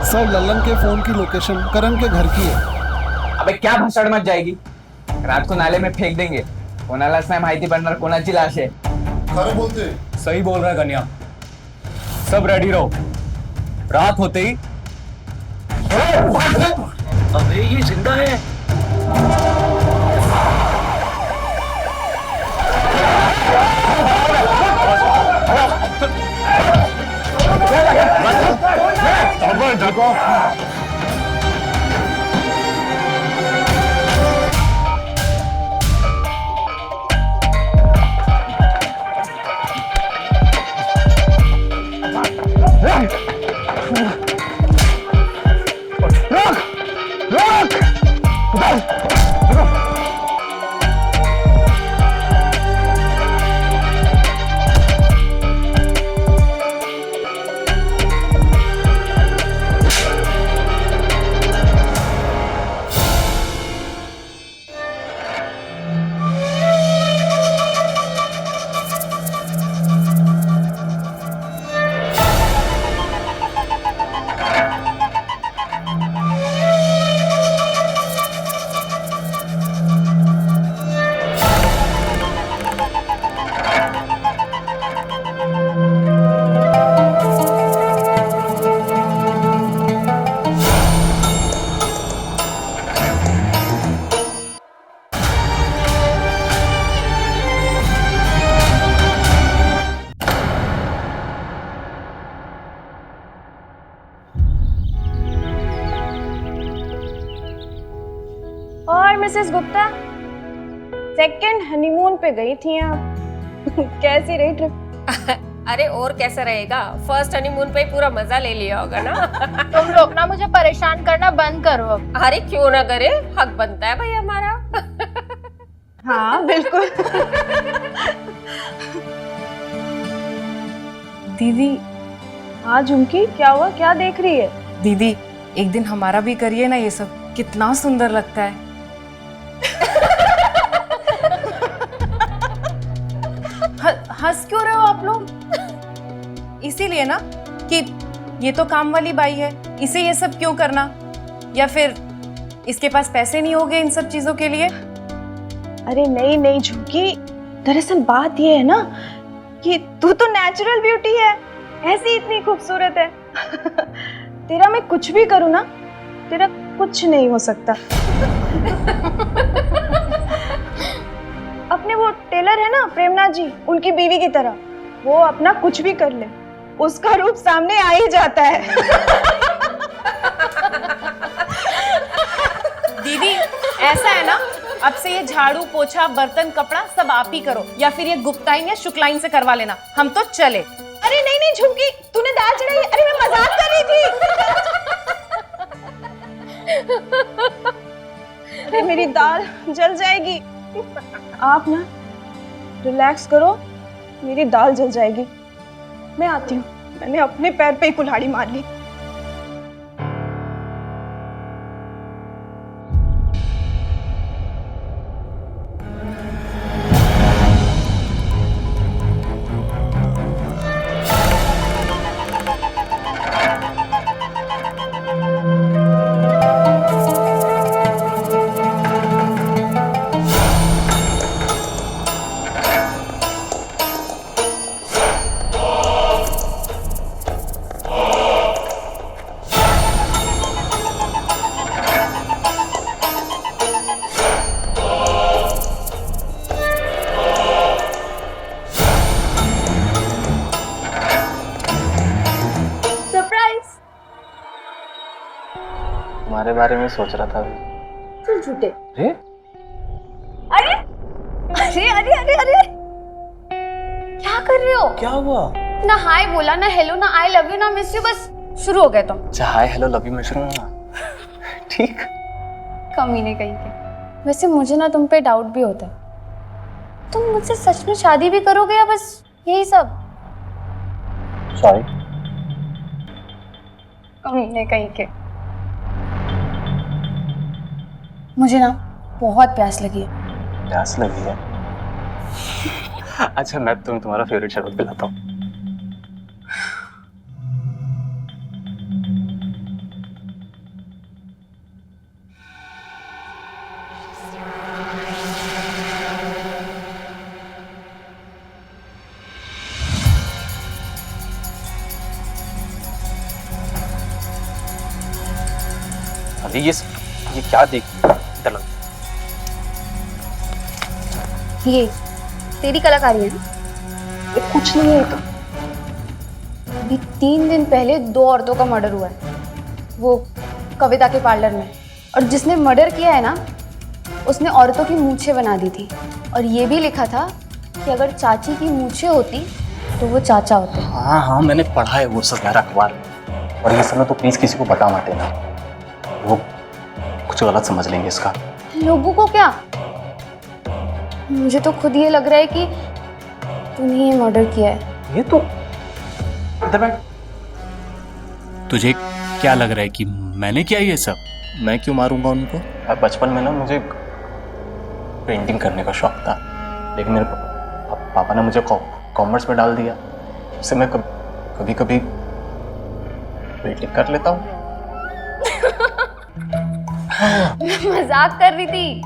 सर, ललन के फोन की लोकेशन करण के घर की है। अबे क्या भसड़ मच जाएगी? रात को नाले में फेंक देंगे, कोणालाच नाही माहिती पडणार कोणाची लाश आहे. खरं बोलते. सही बोल रहा है कन्या. सब रेडी रहो. रात होते ही. अबे ये जिंदा है. और मिसेस गुप्ता सेकंड हनीमून पे गई थी आप कैसी रही ट्रिप? अरे और कैसा रहेगा, फर्स्ट हनीमून पे ही पूरा मजा ले लिया होगा ना। तुम लोग ना मुझे परेशान करना बंद करो अब। अरे क्यों ना करे, हक बनता है भाई हमारा। हाँ बिल्कुल। दीदी हाँ झुमकी क्या हुआ, क्या देख रही है? दीदी एक दिन हमारा भी करिए ना ये सब, कितना सुंदर लगता है। हंस क्यों रहे हो आप लोग? इसीलिए ना कि ये तो काम वाली बाई है, इसे ये सब क्यों करना, या फिर इसके पास पैसे नहीं होंगे इन सब चीजों के लिए? अरे नहीं नहीं झुमकी, दरअसल बात ये है ना कि तू तो नेचुरल ब्यूटी है, ऐसी इतनी खूबसूरत है। तेरा मैं कुछ भी करूँ ना, तेरा कुछ नहीं हो सकता। अपने वो टेलर है ना प्रेमनाथ जी, उनकी बीवी की तरह, वो अपना कुछ भी कर ले, उसका रूप सामने आ ही जाता है। दीदी ऐसा है ना, अब से ये झाड़ू पोछा बर्तन कपड़ा सब आप ही करो, या फिर ये गुप्ताइन या शुक्लाइन से करवा लेना, हम तो चले। अरे नहीं नहीं झुमकी, तूने दाल चढ़ाई? अरे मैं मजाक कर रही थी। अरे मेरी दाल जल जाएगी। आप ना रिलैक्स करो, मेरी दाल जल जाएगी। मैं आती हूँ, मैंने अपने पैर पे ही कुल्हाड़ी मार ली। तुम्हारे बारे में सोच रहा था। चल झूठे। अरे अरे अरे अरे अरे अरे क्या कर रहे हो? क्या हुआ? ना हाय बोला, ना हेलो, ना आई लव यू, ना मिस यू, बस शुरू हो गए तुम। अच्छा हाय हेलो लव यू में शुरू हुआ। ठीक। कमीने कहीं के। वैसे मुझे ना तुम पे डाउट भी होता है, तुम मुझसे सच में शादी भी करोगे या बस यही सब? सॉरी। कमीने कहीं के। मुझे ना बहुत प्यास लगी है। प्यास लगी है? अच्छा मैं तुम्हारा फेवरेट शरबत पिलाता हूँ। अरे ये क्या देख इधर लो। ये तेरी कलाकारी है ना? ये कुछ नहीं है। तो अभी 3 दिन पहले 2 औरतों का मर्डर हुआ है, वो कविता के पार्लर में। और जिसने मर्डर किया है ना, उसने औरतों की मूंछें बना दी थी और ये भी लिखा था कि अगर चाची की मूंछें होती तो वो चाचा होते। हाँ हाँ, मैंने पढ़ा है वो सब यार अखबार में। और ये सब ना तो प्लीज किसी को बता मत देना, वो कुछ गलत समझ लेंगे इसका। लोगों को क्या? मुझे तो खुद ये लग रहा है कि तूने ये मर्डर किया है। ये तो इधर बैठ। तुझे क्या लग रहा है कि मैंने किया ये सब? मैं क्यों मारूंगा उनको? बचपन में ना मुझे पेंटिंग करने का शौक था, लेकिन मेरे पापा ने मुझे कॉमर्स में डाल दिया। उससे मैं कभी कभी पेंटिंग कर लेता हूँ। मैं मजाक कर रही थी।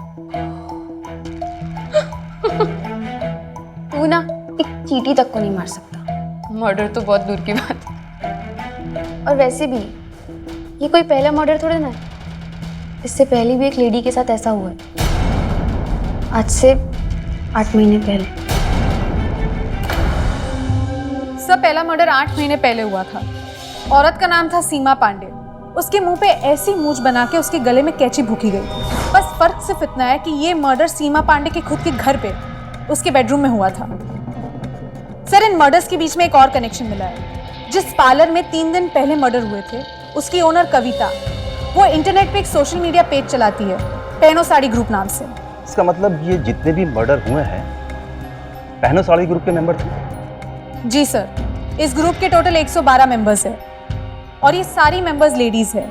तू ना एक चींटी तक को नहीं मार सकता, मर्डर तो बहुत दूर की बात है। और वैसे भी ये कोई पहला मर्डर थोड़ा ना है, इससे पहले भी एक लेडी के साथ ऐसा हुआ है, आज से 8 महीने पहले। सब पहला मर्डर 8 महीने पहले हुआ था। औरत का नाम था सीमा पांडे। उसके मुंह पे ऐसी मूंछ बना के उसके गले में कैंची भूकी गई थी। बस फर्क सिर्फ इतना है कि ये मर्डर सीमा पांडे के खुद के घर पे उसके बेडरूम में हुआ था। सर, इन मर्डर्स के बीच में एक और कनेक्शन मिला है। जिस पार्लर में 3 दिन पहले मर्डर हुए थे, उसकी ओनर कविता, वो इंटरनेट पे एक सोशल मीडिया पेज चलाती है, पहनो साड़ी ग्रुप नाम से। इसका मतलब ये जितने भी मर्डर हुए हैं पहनो साड़ी ग्रुप के मेंबर थे? जी सर, इस ग्रुप के टोटल 112 मेंबर्स हैं और ये सारी मेंबर्स लेडीज हैं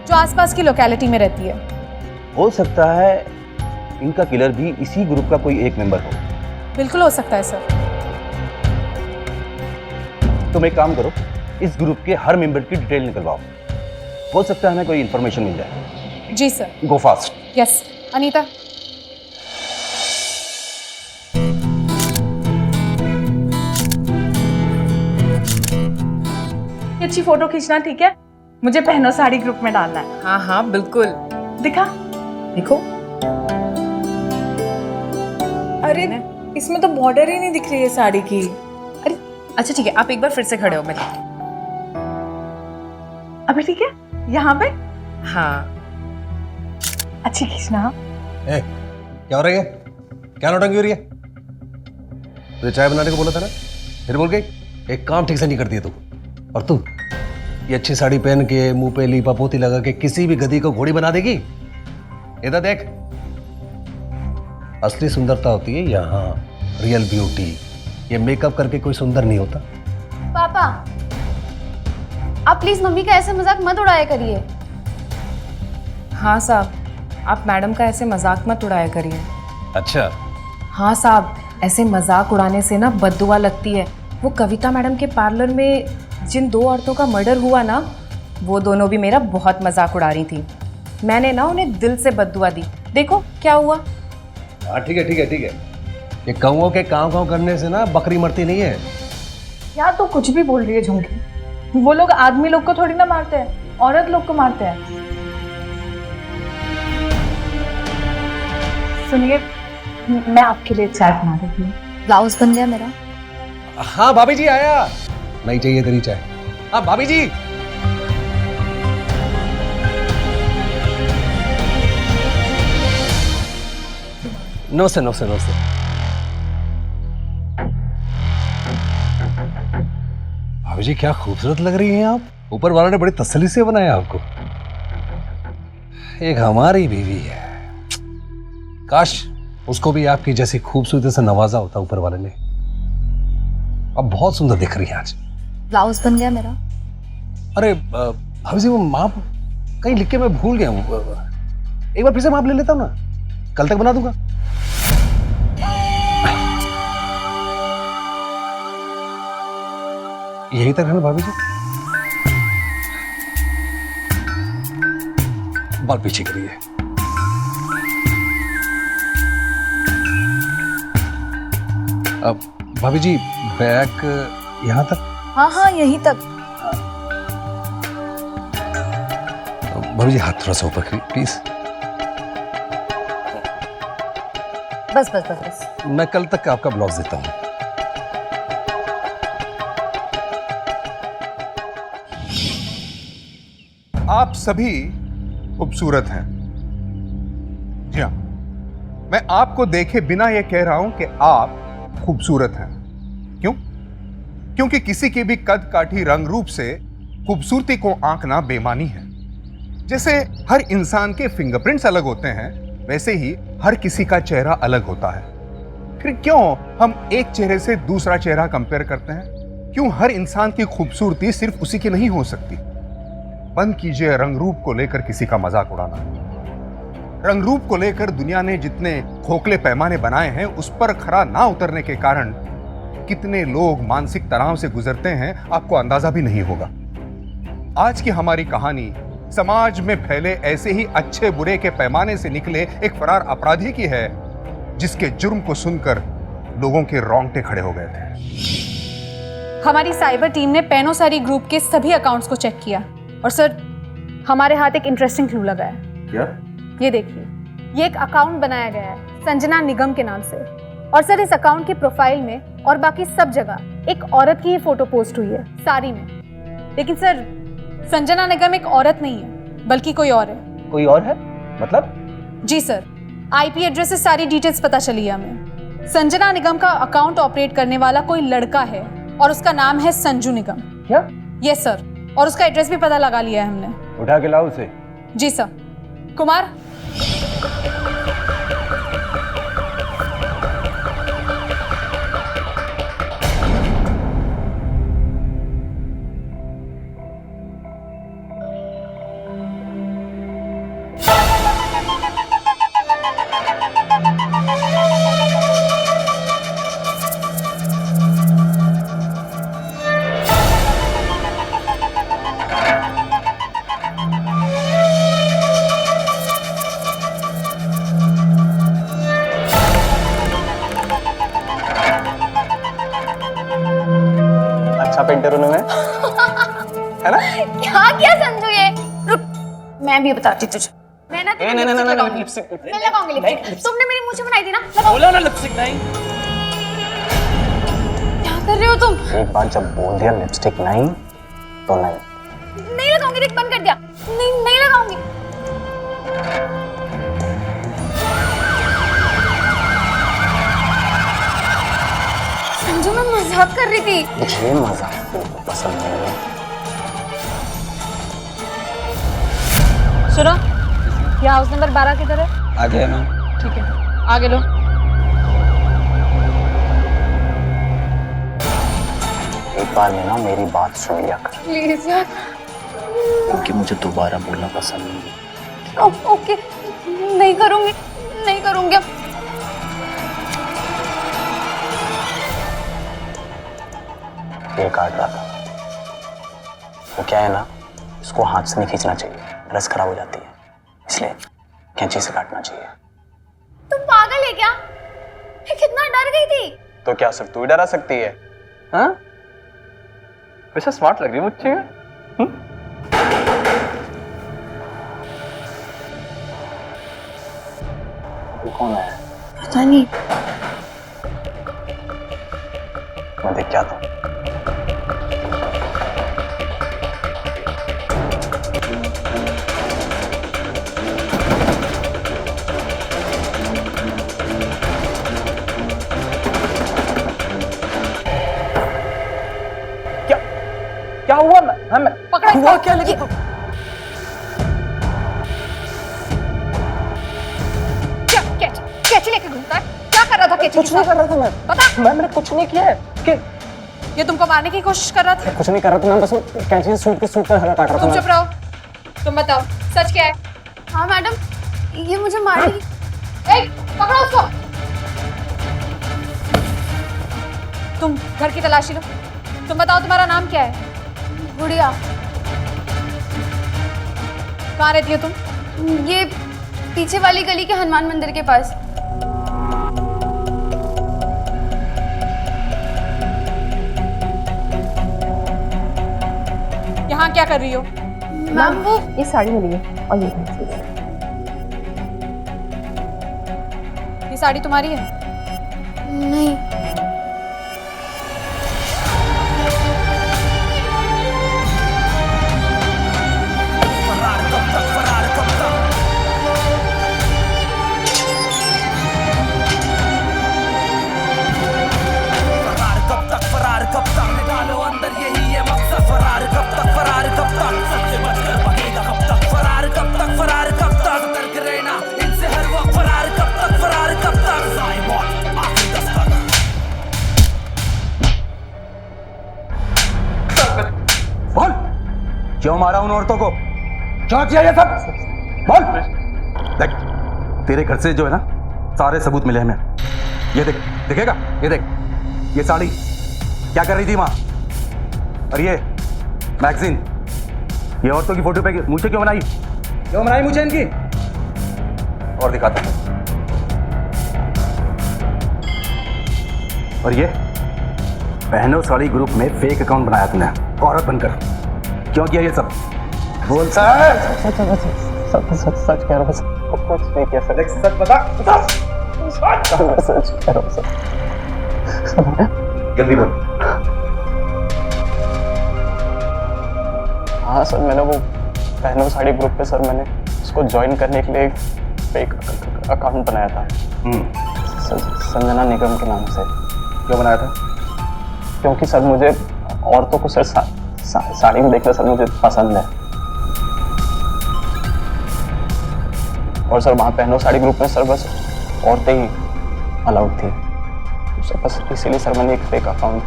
जो आसपास की लोकेलिटी में रहती है। हो सकता है इनका किलर भी इसी ग्रुप का कोई एक मेंबर हो। बिल्कुल हो सकता है सर। तुम एक काम करो, इस ग्रुप के हर मेंबर की डिटेल निकलवाओ, हो सकता है हमें कोई इन्फॉर्मेशन मिल जाए। जी sir. Go fast. Yes Anita. अच्छी फोटो खींचना, ठीक है? मुझे पहनो साड़ी ग्रुप में डालना है। हाँ हाँ बिल्कुल। दिखा, देखो। अरे इसमें तो बॉर्डर ही नहीं दिख रही है साड़ी की। अरे अच्छा ठीक है, आप एक बार फिर से खड़े हो। मैं अभी ठीक है? यहाँ पे? हाँ। अच्छी खींचना। क्या हो रहा है? क्या नौटंकी हो रही है? तुझे चाय बनाने को बोला था ना, फिर बोल गई। एक काम ठीक से नहीं करती है तू। और तू ये अच्छी साड़ी पहन के मुंह पे लीपा पोती लगा के किसी भी गधी को घोड़ी बना देगी? इधर देख, असली सुंदरता होती है यहाँ, रियल ब्यूटी। ये मेकअप करके कोई सुंदर नहीं होता। पापा, आप प्लीज मम्मी का ऐसे मजाक मत उड़ाया करिए। हाँ साहब, आप मैडम का ऐसे मजाक मत उड़ाया करिए। अच्छा। हाँ साहब, ऐसे मजाक उड़ाने से ना बद्दुआ लगती है। वो कविता मैडम के पार्लर में जिन 2 औरतों का मर्डर हुआ ना, वो दोनों भी मेरा बहुत मजाक उड़ा रही थी। मैंने ना उन्हें दिल से बद्दुआ दी। देखो क्या हुआ। हाँ ठीक है ठीक है ठीक है। ये कौओं के काँव करने से ना बकरी मरती नहीं है। यार तो कुछ भी बोल रही है झुमकी। वो लोग आदमी लोग को थोड़ी ना मारते हैं, औरत लोग को मारते हैं। सुनिए, मैं आपके लिए चाय बना देती हूँ। ब्लाउज बन गया मेरा। हाँ भाभी जी आया। नहीं चाहिए तेरी चाय। हाँ भाभी जी। नमस्ते नमस्ते नमस्ते। भाभी जी क्या खूबसूरत लग रही हैं आप। ऊपर वालों ने बड़ी तसल्ली से बनाया आपको। एक हमारी बीवी है, काश उसको भी आपकी जैसी खूबसूरती से नवाजा होता ऊपर वाले ने। अब बहुत सुंदर दिख रही है आज। ब्लाउज बन गया मेरा। अरे भाभी जी वो माप कहीं लिख के मैं भूल गया हूँ। एक बार फिर से माप ले लेता हूँ ना, कल तक बना दूंगा। यही तक है ना भाभी जी? बाल पीछे करिए। अब भाभी जी बैक यहाँ तक। हाँ हाँ यहीं तक। भाभी जी हाथ थोड़ा सा ऊपर करिए प्लीज। बस बस बस बस। मैं कल तक आपका ब्लाउज देता हूँ। आप सभी खूबसूरत हैं। जी हाँ, मैं आपको देखे बिना यह कह रहा हूं कि आप खूबसूरत हैं। क्यों? क्योंकि किसी के भी कद काठी रंग रूप से खूबसूरती को आंकना बेमानी है। जैसे हर इंसान के फिंगरप्रिंट्स अलग होते हैं, वैसे ही हर किसी का चेहरा अलग होता है। फिर क्यों हम एक चेहरे से दूसरा चेहरा कंपेयर करते हैं? क्यों हर इंसान की खूबसूरती सिर्फ उसी की नहीं हो सकती? बंद कीजिए रंग रूप को लेकर किसी का मजाक उड़ाना। रंग रूप को लेकर दुनिया ने जितने खोखले पैमाने बनाए हैं, उस पर खरा ना उतरने के कारण कितने लोग मानसिक तनाव से गुजरते हैं, आपको अंदाजा भी नहीं होगा। आज की हमारी कहानी समाज में फैले ऐसे ही अच्छे बुरे के पैमाने से निकले एक फरार अपराधी की है, जिसके जुर्म को सुनकर लोगों के रोंगटे खड़े हो गए थे। हमारी साइबर टीम ने पेनोसारी ग्रुप के सभी अकाउंट्स को चेक किया और सर हमारे हाथ एक इंटरेस्टिंग क्लू लगा है। क्या? ये देखिए, ये एक अकाउंट बनाया गया है संजना निगम के नाम से, और सर इस अकाउंट की प्रोफाइल में और बाकी सब जगह एक औरत की ही फोटो पोस्ट हुई है, साड़ी में। लेकिन सर संजना निगम एक औरत नहीं है, बल्कि कोई और है। कोई और है? मतलब? जी सर, आईपी एड्रेस से सारी डिटेल्स पता चली है हमें। संजना निगम का अकाउंट ऑपरेट करने वाला कोई लड़का है और उसका नाम है संजू निगम। क्या? यस सर, और उसका एड्रेस भी पता लगा लिया है हमने। उठा के लाओ उसे। जी सर। कुमार, अच्छा पेंटर हूं मैं, है ना? क्या किया संजू ये? रुक, मैं भी बताती तुझे। मैं ना नहीं नहीं नहीं नहीं लिपस्टिक मैं लगाऊंगी लिपस्टिक। तुमने मेरी मुंह से बनाई थी ना? बोला ना लिपस्टिक नहीं। क्या कर रहे हो तुम? एक बार जब बोल दिया लिपस्टिक नहीं तो नहीं। नहीं लगाऊंगी, देख बंद कर दिया। नहीं नहीं लगाऊंगी। संजू मैं मजाक कर रही थी। मुझे मजाक बिल्कुल पसंद नहीं है। सुनो, ये हाउस नंबर 12 किधर है? आगे है ना? ठीक है, आगे लो। एक बार में ना मेरी बात सुन लिया कर, प्लीज यार। क्योंकि मुझे दोबारा बोलना पसंद नहीं है। ओके, नहीं करूंगी, नहीं करूंगी अब। ये काट रहा था, वो क्या है ना, इसको हाथ से नहीं खींचना चाहिए, रस खराब हो जाती है, इसलिए कैंची से काटना चाहिए। तुम पागल है क्या? मैं कितना डर गई थी। तो क्या सिर्फ तू ही डरा सकती है? हाँ? वैसे स्मार्ट लग रही है मुझे। कौन है? पता नहीं। मैं देख के आता हूँ। क्या हुआ? मैं पकड़ा हुआ क्या? लेकिन कैची लेके घूमता है? क्या कर रहा था कैची? कुछ नहीं कर रहा था मैं। पता? मैंने कुछ नहीं किया है। कि ये तुमको मारने की कोशिश कर रहा था? कुछ नहीं कर रहा था मैं, बस कैंची से सूट कर काट रहा था। तुम चुप रहो। तुम बताओ सच क्या है? हाँ मैडम, ये मुझे मारेगी। पकड़ो उसको। तुम घर की तलाशी लो। तुम बताओ तुम्हारा नाम क्या है? गुड़िया। कहाँ रहती हो तुम? ये पीछे वाली गली के हनुमान मंदिर के पास। यहाँ क्या कर रही हो? मैम वो ये साड़ी मिली है और ये साड़ी तुम्हारी है? नहीं। क्यों मारा उन औरतों को? क्यों किया ये सब? बोल। देख, तेरे घर से जो है ना सारे सबूत मिले हमें। ये देख, दिखेगा? ये देख, ये साड़ी क्या कर रही थी वहां? और ये मैगजीन, ये औरतों की फोटो पे मुझे क्यों बनाई? क्यों बनाई मुझे इनकी? और दिखाता हूं। और ये बहनों साड़ी ग्रुप में फेक अकाउंट बनाया तुमने औरत बनकर। क्यों किया ये सब? बोल सर। सच कह रहा हूँ सर। कुछ नहीं किया सर। सच बता। सच कह रहा हूँ सर। जल्दी बोल। हाँ सर, मैंने वो बहनों साड़ी ग्रुप पे सर मैंने उसको ज्वाइन करने के लिए फेक अकाउंट बनाया था। संजना निगम के नाम से। क्यों बनाया था? क्योंकि सर मुझे औरतों को सर साड़ी में देखना सर मुझे पसंद है। और सर वहाँ बहनों साड़ी ग्रुप में सर बस औरतें ही अलाउड थी, सर बस इसीलिए सर मैंने एक फेक अकाउंट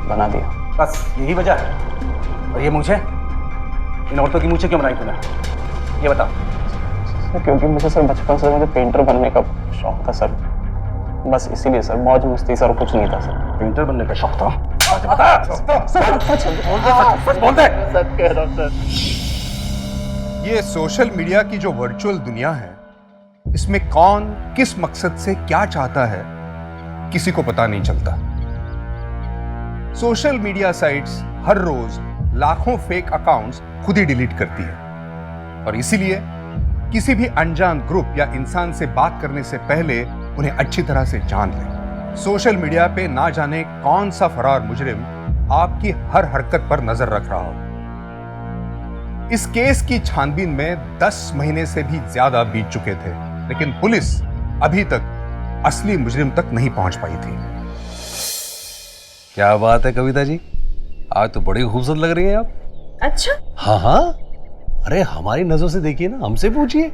बना दिया। बस यही वजह है? और ये मुझे इन औरतों की मुझे क्यों बनाई तूने? ये बता। सर क्योंकि मुझे सर बचपन से मुझे पेंटर बनने का शौक था सर, बस इसीलिए सर। मौज मस्ती सर, कुछ नहीं था सर। पेंटर बनने का शौक था? ये सोशल मीडिया की जो वर्चुअल दुनिया है, इसमें कौन किस मकसद से क्या चाहता है किसी को पता नहीं चलता। सोशल मीडिया साइट्स हर रोज लाखों फेक अकाउंट्स खुद ही डिलीट करती है और इसीलिए किसी भी अनजान ग्रुप या इंसान से बात करने से पहले उन्हें अच्छी तरह से जान लें। सोशल मीडिया पे ना जाने कौन सा फरार मुजरिम आपकी हर हरकत पर नजर रख रहा हो। इस केस की छानबीन में 10 महीने से भी ज्यादा बीत चुके थे, लेकिन पुलिस अभी तक असली मुजरिम तक नहीं पहुंच पाई थी। क्या बात है कविता जी, आज तो बड़ी खूबसूरत लग रही है आप। अच्छा? हाँ हाँ, अरे हमारी नजरों से देखिए ना, हमसे पूछिए।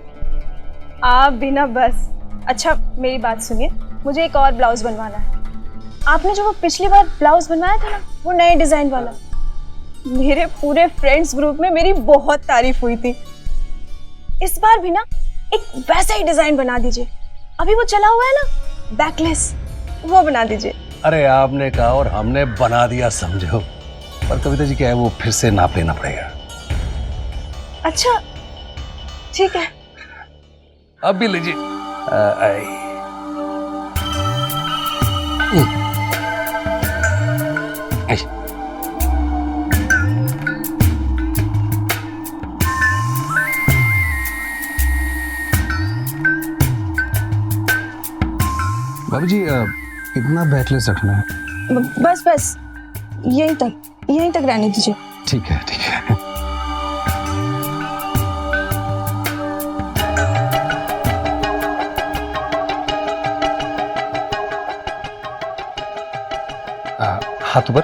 आप भी ना बस। अच्छा मेरी बात सुनिए, मुझे एक और ब्लाउज बनवाना है। आपने जो वो पिछली बार ब्लाउज बनवाया था ना, वो नए डिजाइन वाला, मेरे पूरे फ्रेंड्स ग्रुप में मेरी बहुत तारीफ हुई थी। इस बार भी ना एक वैसा ही डिजाइन बना दीजिए। अभी वो चला हुआ है ना बैकलेस, वो बना दीजिए। अरे आपने कहा और हमने बना दिया समझो। पर कविता जी क्या है, वो फिर से नाप लेना पड़ेगा। अच्छा ठीक है, अब भी लीजिए। बाबू जी कितना बैकलेस रखना है? बस बस यहीं तक रहने दीजिए। ठीक है ठीक है। हाथ ऊपर।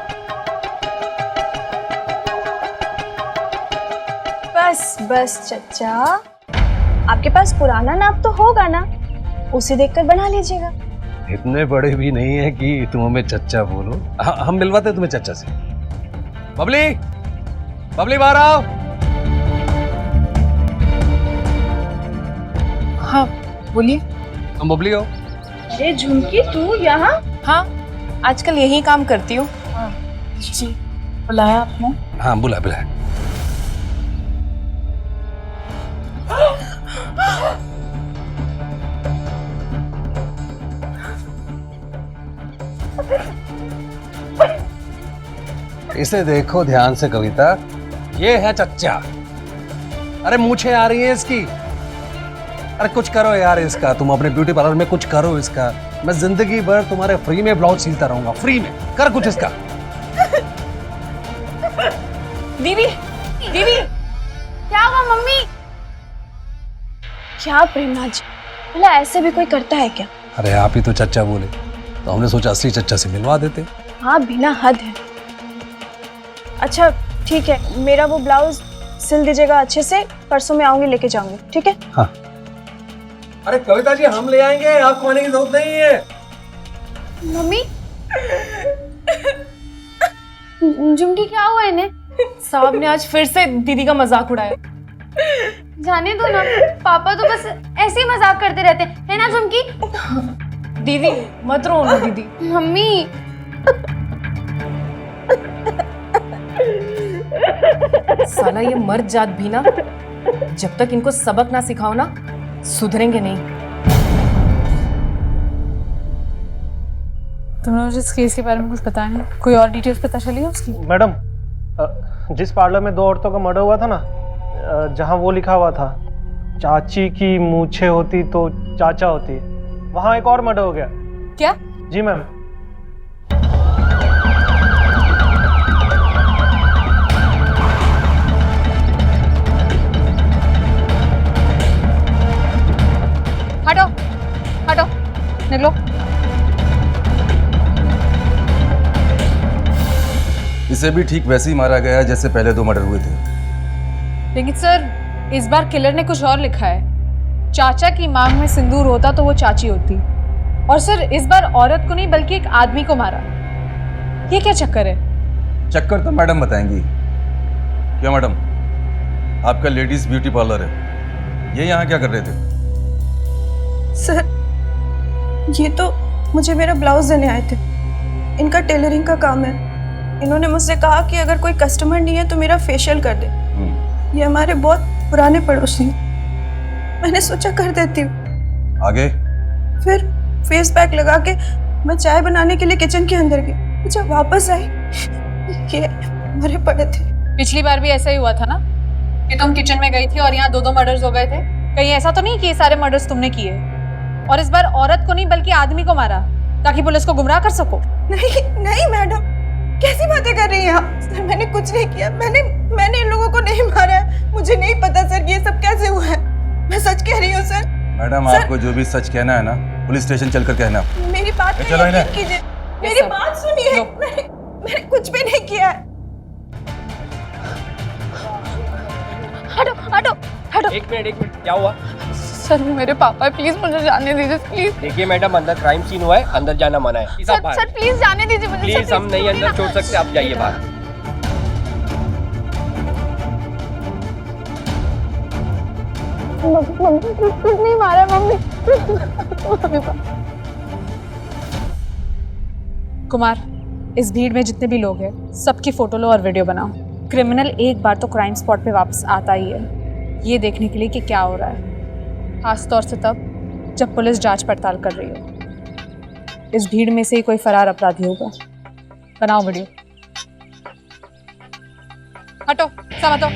बस बस चचा, आपके पास पुराना नाप तो होगा ना, उसे देखकर बना लीजिएगा। इतने बड़े भी नहीं है कि तुम हमें चच्चा बोलो। हम मिलवाते हैं तुम्हें चच्चा से। बबली, बबली बाहर आओ। हाँ बोलिए। तुम बबली हो? अरे झुमकी तू यहाँ? हाँ आजकल यही काम करती हूँ। जी बुलाया आपने? हाँ बुलाया। इसे देखो ध्यान से कविता, ये है चच्चा अरे मूछें आ रही हैं इसकी। अरे कुछ करो यार इसका, तुम अपने ब्यूटी पार्लर में कुछ करो इसका। मैं जिंदगी भर तुम्हारे फ्री में ब्लाउज सीलता रहूंगा, फ्री में। कर कुछ इसका। दीदी दीदी क्या हुआ मम्मी? क्या प्रेमराज, भला ऐसे भी कोई करता है क्या? अरे आप ही तो चच्चा बोले, तो हमने सोचा असली चच्चा से मिलवा देते। हाँ बिना हद है। अच्छा ठीक है, मेरा वो ब्लाउज सिल दीजिएगा अच्छे से, परसों में आऊंगी लेके जाऊंगी, ठीक है? हाँ। अरे कविता जी हम ले आएंगे, आपको आने की जरूरत नहीं है। मम्मी झुमकी क्या हुआ इन्हें? साहब ने आज फिर से दीदी का मजाक उड़ाया। जाने दो ना, पापा तो बस ऐसे ही मजाक करते रहते हैं, है ना झुमकी? दीदी मत रो ना दीदी। मम्मी साला ये मर्द जात भी ना, जब तक इनको सबक ना सिखाओ ना, सुधरेंगे नहीं। तुमने मुझे इस केस के बारे में कुछ बताया नहीं? कोई और डिटेल्स पता चली है उसकी? मैडम, जिस पार्लर में 2 औरतों का मर्डर हुआ था ना, जहाँ वो लिखा हुआ था चाची की मूछें होती तो चाचा होती, वहाँ एक और मर्डर हो गया। क्या? जी मैम। हटो हटो, निकलो। इसे भी ठीक वैसे ही मारा गया जैसे पहले 2 मर्डर हुए थे। लेकिन सर इस बार किलर ने कुछ और लिखा है। चाचा की मांग में सिंदूर होता तो वो चाची होती। और सर इस बार औरत को नहीं बल्कि एक आदमी को मारा। ये क्या चक्कर है? चक्कर तो मैडम बताएंगी। क्या मैडम, आपका लेडीज ब्यूटी पार्लर है, ये यहाँ क्या कर रहे थे? सर ये तो मुझे मेरा ब्लाउज देने आए थे, इनका टेलरिंग का काम है। इन्होंने मुझसे कहा कि अगर कोई कस्टमर नहीं है तो मेरा फेशियल कर दे। ये हमारे बहुत पुराने पड़ोसी हैं, मैंने सोचा कर देती हूँ। आगे? फिर फेस पैक लगा के मैं चाय बनाने के लिए किचन के अंदर गई। जब वापस आई ये मरे पड़े थे। पिछली बार भी ऐसा ही हुआ था ना कि तुम किचन में गई थी और यहाँ 2 मर्डर्स हो गए थे। कहीं ऐसा तो नहीं कि ये सारे मर्डर्स तुमने किए? और इस बार औरत को नहीं बल्कि आदमी को मारा ताकि पुलिस को गुमराह कर सको? नहीं नहीं मैडम, कैसी बातें कर रही हैं आप? सर मैंने कुछ नहीं किया, मैंने इन लोगों को नहीं मारा है। मुझे नहीं पता सर ये सब कैसे हुआ है, मैं सच कह रही हूँ सर। मैडम आपको जो भी सच कहना है ना, पुलिस स्टेशन चलकर कहना। मेरी बात पे यकीन कीजिए, मेरी बात सुनिए। मैंने कुछ भी नहीं किया है। हटो हटो हटो। एक मिनट क्या हुआ? सर मेरे पापा, प्लीज मुझे जाने दीजिए प्लीज। देखिए मैडम, अंदर क्राइम सीन हुआ है, अंदर जाना मना है। सर प्लीज जाने दीजिए मुझे। प्लीज हम नहीं अंदर छोड़ सकते, आप जाइए बाहर। मम्मी कुछ नहीं मारा मम्मी। कुमार, इस भीड़ में जितने भी लोग हैं सबकी फोटो लो और वीडियो बनाओ। क्रिमिनल एक बार तो क्राइम स्पॉट पे वापस आता ही है, ये देखने के लिए कि क्या हो रहा है, खासतौर से तब जब पुलिस जांच पड़ताल कर रही हो। इस भीड़ में से ही कोई फरार अपराधी होगा। बनाओ वीडियो। हटो सब हटो।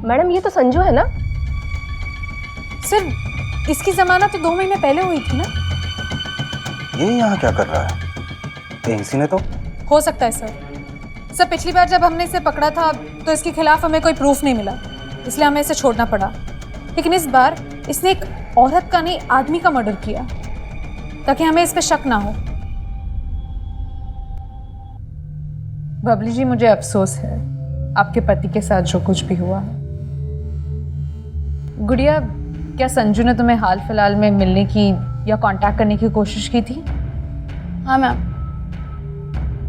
मैडम ये तो संजू है ना? सर इसकी जमानत तो 2 महीने पहले हुई थी ना? ये यहाँ क्या कर रहा है? कहीं इसी ने तो? हो सकता है सर पिछली बार जब हमने इसे पकड़ा था तो इसके खिलाफ हमें कोई प्रूफ नहीं मिला, इसलिए हमें इसे छोड़ना पड़ा। लेकिन इस बार इसने एक औरत का नहीं आदमी का मर्डर किया ताकि हमें इस पे शक ना हो। बबली जी, मुझे अफसोस है आपके पति के साथ जो कुछ भी हुआ। गुड़िया, क्या संजू ने तुम्हें हाल फिलहाल में मिलने की या कांटेक्ट करने की कोशिश की थी? हाँ मैम,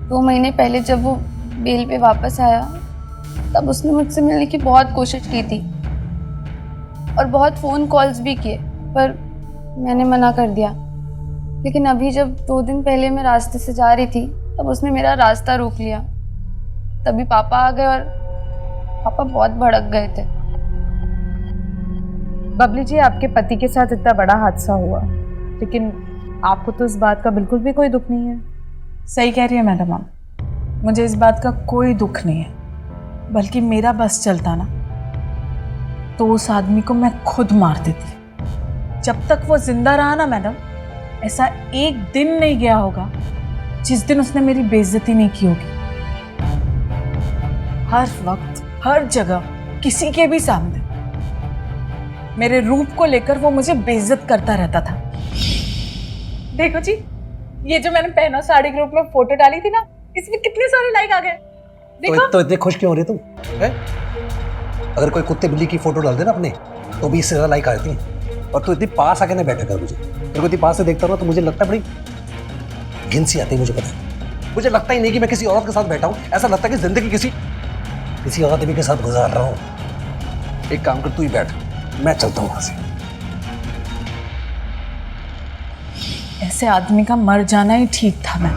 2 महीने पहले जब वो बेल पे वापस आया तब उसने मुझसे मिलने की बहुत कोशिश की थी और बहुत फ़ोन कॉल्स भी किए, पर मैंने मना कर दिया। लेकिन अभी जब 2 दिन पहले मैं रास्ते से जा रही थी तब उसने मेरा रास्ता रोक लिया। तभी पापा आ गए और पापा बहुत भड़क गए थे। बबली जी, आपके पति के साथ इतना बड़ा हादसा हुआ, लेकिन आपको तो इस बात का बिल्कुल भी कोई दुख नहीं है। सही कह रही है मैडम आप, मुझे इस बात का कोई दुख नहीं है, बल्कि मेरा बस चलता ना तो उस आदमी को मैं खुद मार देती। जब तक वो जिंदा रहा ना मैडम, ऐसा एक दिन नहीं गया होगा जिस दिन उसने मेरी बेइज्जती नहीं की होगी। हर वक्त, हर जगह, किसी के भी सामने मेरे रूप को लेकर वो मुझे बेइज्जत करता रहता था। देखो जी, ये जो मैंने पहनो साड़ी ग्रुप में फोटो डाली थी ना, इसमें कितने सारे लाइक आ गए। देखो तो इतने खुश क्यों हो रही तुम है? अगर कोई कुत्ते बिल्ली की फोटो डाल दे ना अपने, तो भी इससे ज्यादा लाइक आती है। और तू इतनी पास आके ना बैठे कर, मुझे मेरे को इतनी पास से देखता हूँ तो मुझे लगता है बड़ी घिन सी आती है। मुझे पता है, मुझे लगता ही नहीं कि मैं किसी औरत के साथ बैठा हूँ। ऐसा लगता है कि जिंदगी किसी औरत के साथ गुजार रहा हूँ। एक काम कर, तू ही बैठ, मैं चलता हूँ वहां से। ऐसे आदमी का मर जाना ही ठीक था। मैं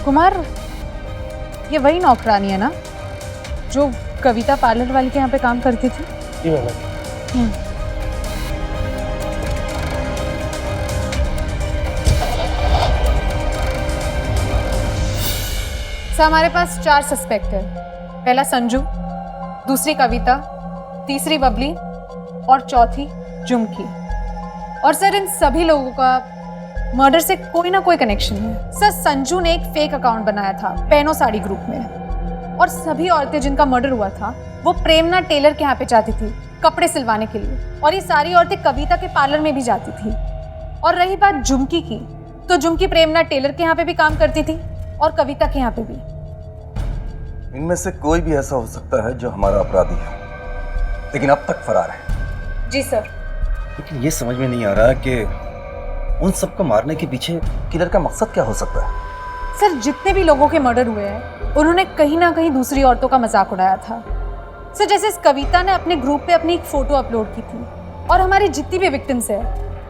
कुमार, ये वही नौकरानी है ना जो कविता पार्लर वाली के यहाँ पे काम करती थी? जी मैडम। सर, हमारे पास 4 सस्पेक्ट है। पहला संजू, दूसरी कविता, तीसरी बबली और चौथी झुमकी। और सर, इन सभी लोगों का मर्डर से कोई ना कोई कनेक्शन है। सर, संजू ने एक फेक अकाउंट बनाया था पैनो साड़ी ग्रुप में, और सभी औरतें जिनका मर्डर हुआ था वो प्रेमना टेलर के यहाँ पे जाती थी कपड़े सिलवाने के लिए, और ये सारी औरतें कविता के पार्लर में भी जाती थी। और रही बात झुमकी की, तो झुमकी प्रेमना टेलर के यहाँ पे भी काम करती थी और कविता के यहाँ पे भी। इनमें से कोई भी ऐसा हो सकता है जो हमारा अपराधी है, लेकिन अब तक फरार है। जी सर। लेकिन ये समझ में नहीं आ रहा कि उन सबको मारने के पीछे किलर का मकसद क्या हो सकता है। सर, जितने भी लोगों के मर्डर हुए हैं उन्होंने कहीं ना कहीं दूसरी औरतों का मजाक उड़ाया था। सर, जैसे इस कविता ने अपने ग्रुप पे अपनी एक फोटो अपलोड की थी, और हमारी जितनी भी विक्टिम्स है,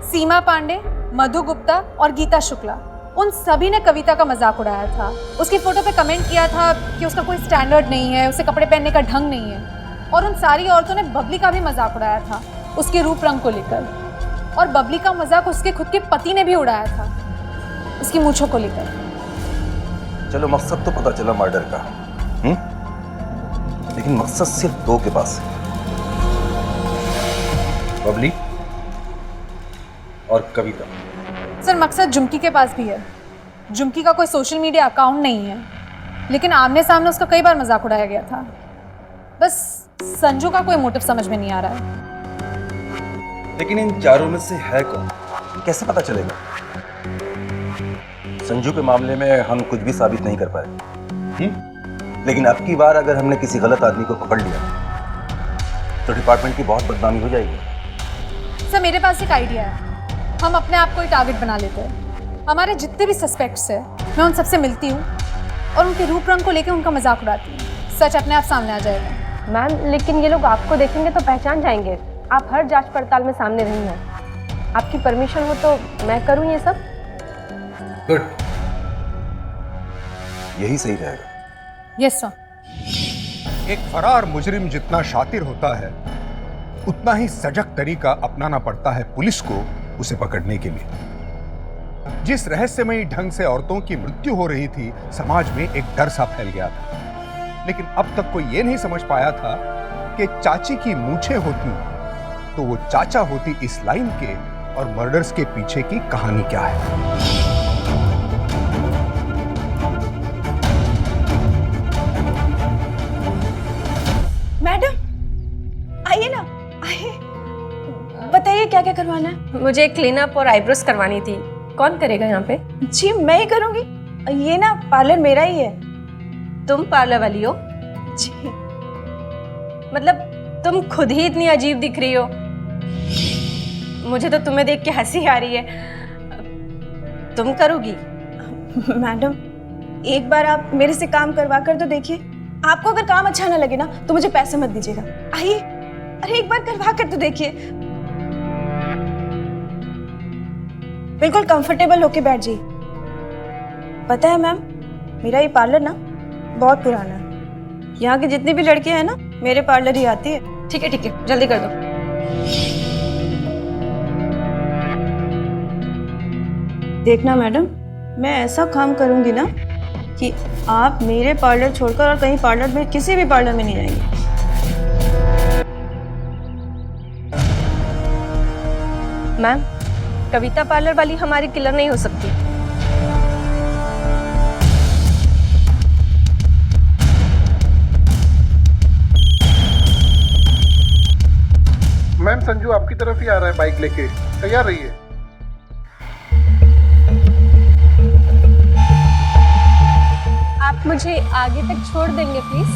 सीमा पांडे, मधु गुप्ता और गीता शुक्ला, उन सभी ने कविता का मजाक उड़ाया था। उसकी फोटो पे कमेंट किया था कि उसका कोई स्टैंडर्ड नहीं है, उसे कपड़े पहनने का ढंग नहीं है। और उन सारी औरतों ने बबली का भी मजाक उड़ाया था उसके रूप रंग को लेकर, और बबली का मजाक उसके खुद के पति ने भी उड़ाया था उसकी मूंछों को लेकर। चलो, मकसद तो पता चला मर्डर का, लेकिन मकसद सिर्फ 2 के पास है, बबली और कविता। सर, मकसद झुमकी के पास भी है। झुमकी का कोई सोशल मीडिया अकाउंट नहीं है, लेकिन आमने सामने उसका कई बार मजाक उड़ाया गया था। बस संजू का कोई मोटिव समझ में नहीं आ रहा है। लेकिन इन चारों में से है कौन, कैसे पता चलेगा? संजू के मामले में हम कुछ भी साबित नहीं कर पाए, लेकिन अब की बार अगर हमने किसी गलत आदमी को पकड़ लिया तो डिपार्टमेंट की बहुत बदनामी हो जाएगी। सर, मेरे पास एक आइडिया है। हम अपने आप को ही टारगेट बना लेते हैं। हमारे जितने भी सस्पेक्ट्स हैं, मैं उन सबसे मिलती हूँ और उनके रूप रंग को लेकर उनका मजाक उड़ाती हूँ। सच अपने आप सामने आ जाएगा। मैम, लेकिन ये लोग आपको देखेंगे तो पहचान जाएंगे। आप हर जांच पड़ताल में सामने रही हैं। आपकी परमिशन हो तो मैं करूं ये सब? गुड, यही सही रहेगा। Yes sir. एक फरार मुजरिम जितना शातिर होता है, उतना ही सजग तरीका अपनाना पड़ता है पुलिस को उसे पकड़ने के लिए। जिस रहस्यमयी ढंग से औरतों की मृत्यु हो रही थी, समाज में एक डर सा फैल गया था। लेकिन अब तक कोई यह नहीं समझ पाया था कि चाची की मूछें होती तो वो चाचा होती इस लाइन के, और मर्डर्स के पीछे की कहानी क्या है। मैडम, आइए ना, आइए, बताइए क्या क्या करवाना है। मुझे क्लीन अप और आईब्रोज करवानी थी। कौन करेगा यहाँ पे? जी मैं ही करूँगी, ये ना पार्लर मेरा ही है। तुम पार्लर वाली हो? जी। मतलब तुम खुद ही इतनी अजीब दिख रही हो, मुझे तो तुम्हें देख के हंसी आ रही है। तुम करोगी? मैडम एक बार आप मेरे से काम करवा कर तो देखिए, आपको अगर काम अच्छा ना लगे ना तो मुझे पैसे मत दीजिएगा। आइए, अरे एक बार करवा कर तो देखिए, बिल्कुल कंफर्टेबल होके बैठ जाइए। पता है मैम, मेरा ये पार्लर ना बहुत पुराना है, यहाँ की जितनी भी लड़कियां हैं ना मेरे पार्लर ही आती है। ठीक है, जल्दी कर दो। देखना मैडम, मैं ऐसा काम करूंगी ना कि आप मेरे पार्लर छोड़कर और कहीं पार्लर में, किसी भी पार्लर में नहीं जाएंगे। मैम, कविता पार्लर वाली हमारी किलर नहीं हो सकती। मैम संजू आपकी तरफ ही आ रहा है बाइक लेके, तैयार रहिए। आप मुझे आगे तक छोड़ देंगे प्लीज?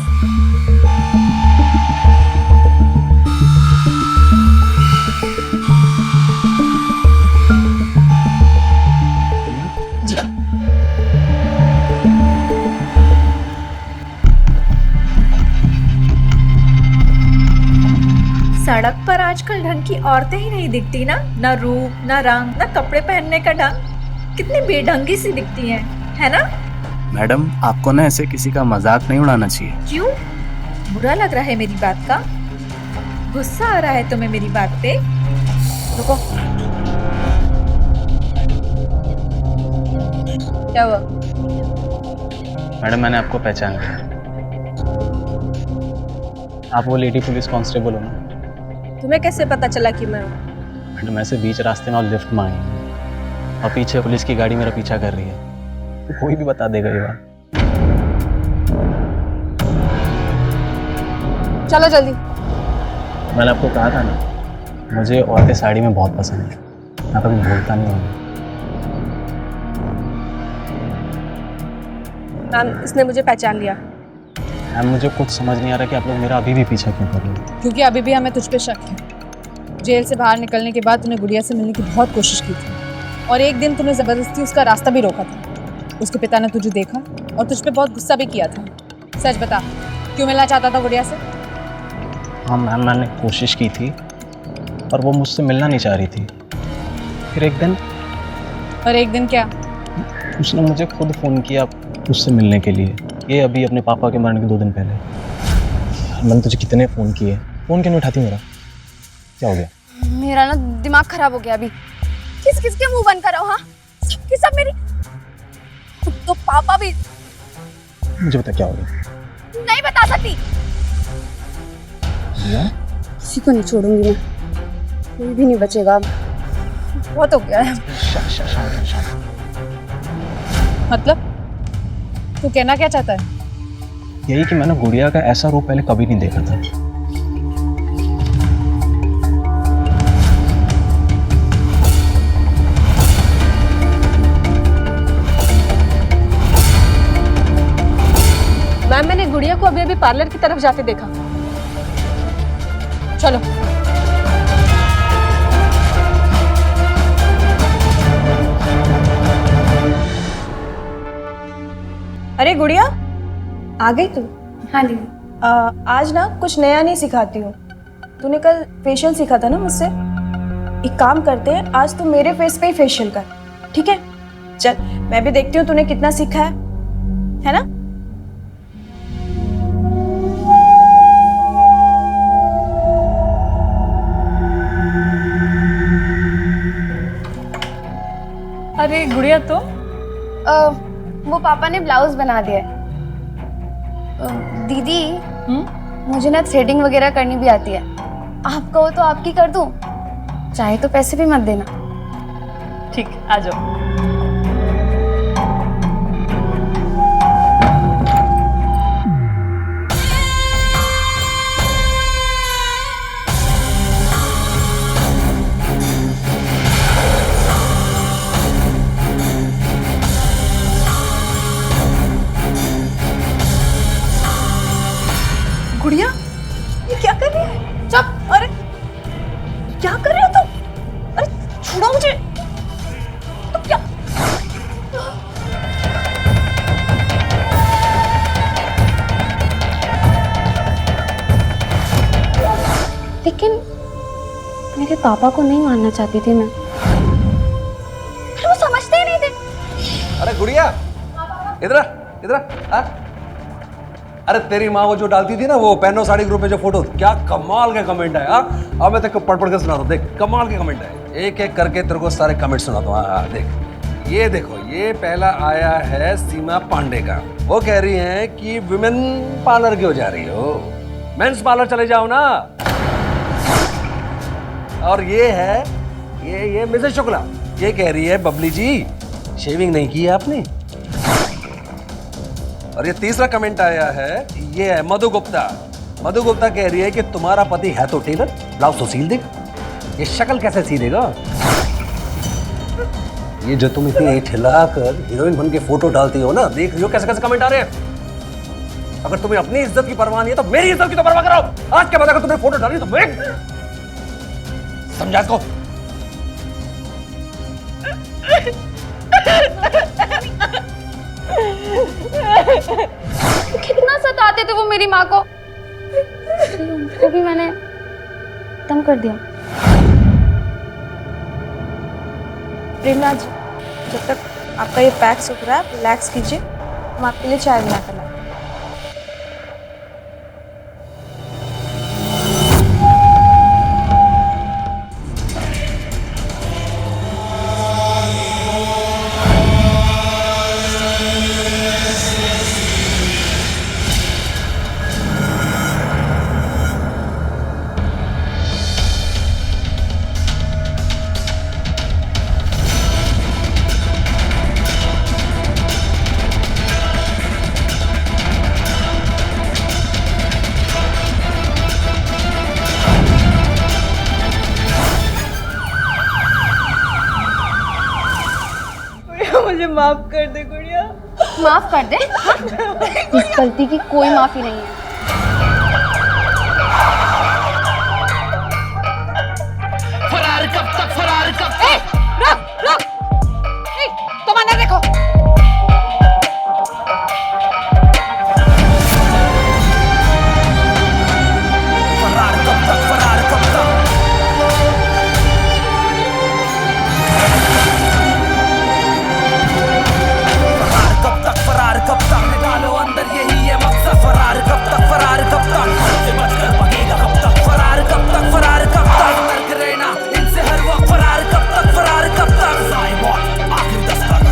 जी। सड़क पर आजकल ढंग की औरतें ही नहीं दिखती ना रूप, ना रंग, ना कपड़े पहनने का ढंग, कितनी बेढंगी सी दिखती हैं, है ना? मैडम आपको ना ऐसे किसी का मजाक नहीं उड़ाना चाहिए। क्यों? बुरा लग रहा है मेरी बात का? गुस्सा आ रहा है तुम्हें मेरी बात पे? रुको। क्या हुआ? मैडम मैंने आपको पहचान लिया। आप वो लेडी पुलिस कांस्टेबल हो ना? तुम्हें कैसे पता चला कि मैं हूँ? मैडम ऐसे बीच रास्ते में आप लिफ्ट में आई हैं और पीछे पुलिस की गाड़ी मेरा पीछा कर रही है, तो कोई भी बता देगा ये बात। चलो जल्दी। मैंने आपको कहा था ना, मुझे औरतें साड़ी में बहुत पसंद है, मैं कभी भूलता नहीं हूँ। मैम, इसने मुझे पहचान लिया। मैम मुझे कुछ समझ नहीं आ रहा कि आप लोग मेरा अभी भी पीछा क्यों कर रहे हो। क्योंकि अभी भी हमें तुझ पे शक है। जेल से बाहर निकलने के बाद तूने गुड़िया से मिलने की बहुत कोशिश की थी, और एक दिन तूने ज़बरदस्ती उसका रास्ता भी रोका था। उसके पिता ने तुझे देखा और तुझ पे बहुत गुस्सा भी किया था। सच बता, क्यों मिलना चाहता था गुड़िया से? हाँ मैम, मैंने कोशिश की थी और वो मुझसे मिलना नहीं चाह रही थी। फिर एक दिन। और एक दिन क्या? उसने मुझे खुद फ़ोन किया उससे मिलने के लिए, ये अभी अपने पापा के मरने के 2 दिन पहले। मैंने तुझे कितने फ़ोन किए, फ़ोन क्यों नहीं उठाती मेरा? क्या हो गया? मेरा ना दिमाग खराब हो गया अभी। किस किस के मुंह बंद कर रहा हूँ? हाँ, सबके सब मेरी, तो पापा भी। मुझे बता क्या हो गया? नहीं बता सकती। किसी को नहीं छोड़ूंगी मैं, कोई भी नहीं बचेगा अब। बहुत हो गया है। मतलब तू कहना क्या चाहता है? यही कि मैंने गुड़िया का ऐसा रूप पहले कभी नहीं देखा था। मैम, मैंने गुड़िया को अभी पार्लर की तरफ जाते देखा। चलो। अरे गुड़िया, आ गई तू? हाँ जी। आज ना कुछ नया नहीं सिखाती हूँ। तूने कल फेशियल सीखा था ना मुझसे, एक काम करते हैं, आज तू मेरे फेस पे ही फेशियल कर, ठीक है? चल, मैं भी देखती हूँ तूने कितना सीखा है ना? अरे गुड़िया, तो वो पापा ने ब्लाउज बना दिया है। दीदी, मुझे ना थ्रेडिंग वगैरह करनी भी आती है। आप कहो तो आपकी कर दूं, चाहे तो पैसे भी मत देना। ठीक, आ जाओ। क्या कर रहे हो तुम? अरे छोड़ो मुझे। तुम क्या? लेकिन मेरे पापा को नहीं मानना चाहती थी मैं, वो समझते ही नहीं थे। अरे गुड़िया, इधर इधर आ। अरे तेरी माँ वो जो डालती थी ना वो पहनो साड़ी ग्रुप में जो फोटो, क्या कमाल के कमेंट है यार। अब मैं तेरे को पढ़ के सुनाता हूँ, देख कमाल के कमेंट है, एक एक करके तेरे को सारे कमेंट सुनाता हूँ। हाँ देख, ये देखो, ये पहला आया है सीमा पांडे का। वो कह रही है कि विमेन पार्लर क्यों जा रही हो, मेंस पार्लर चले जाओ ना। और ये है ये मिसेस शुक्ला, ये कह रही है बबली जी शेविंग नहीं की है आपने। और ये तीसरा कमेंट आया है, ये है मधु गुप्ता। मधु गुप्ता कह रही है कि तुम्हारा पति है तो टेलर, ब्लाउज तो सील देगा, ये शक्ल कैसे सीलेगा। ये जो तुम इतनी हिलाकर हीरोइन बन के फोटो डालती हो ना, देख रही हो कैसे कैसे कमेंट आ रहे हैं। अगर तुम्हें अपनी इज्जत की परवाह नहीं है तो मेरी इज्जत की तो परवाह कराओ। आज के बाद अगर तुमने फोटो डाली तो मैं समझा इसको। कितना सताते थे वो मेरी माँ को, उनको भी मैंने खत्म कर दिया। प्रेमराज, जब तक आपका ये पैक सूख रहा है रिलैक्स कीजिए, हम आपके लिए चाय बना कर लाए। मुझे माफ कर दे गुड़िया। माफ कर दे? हाँ? इस गलती की कोई माफी नहीं है। फरार कब तक, फरार कब तक? रुक रुक, तुम अंदर देखो। फरार कब तक, फरार कब तक? फरार कब तक निकालो अंदर, यही है मकसद। फरार कब तक, फरार कब तक? से बचकर भागेगा कब तक? फरार कब तक, फरार कब तक? सतर्क रहना इनसे हर वक्त। फरार कब तक, फरार कब तक? साइबॉट आखिरी दस्तक।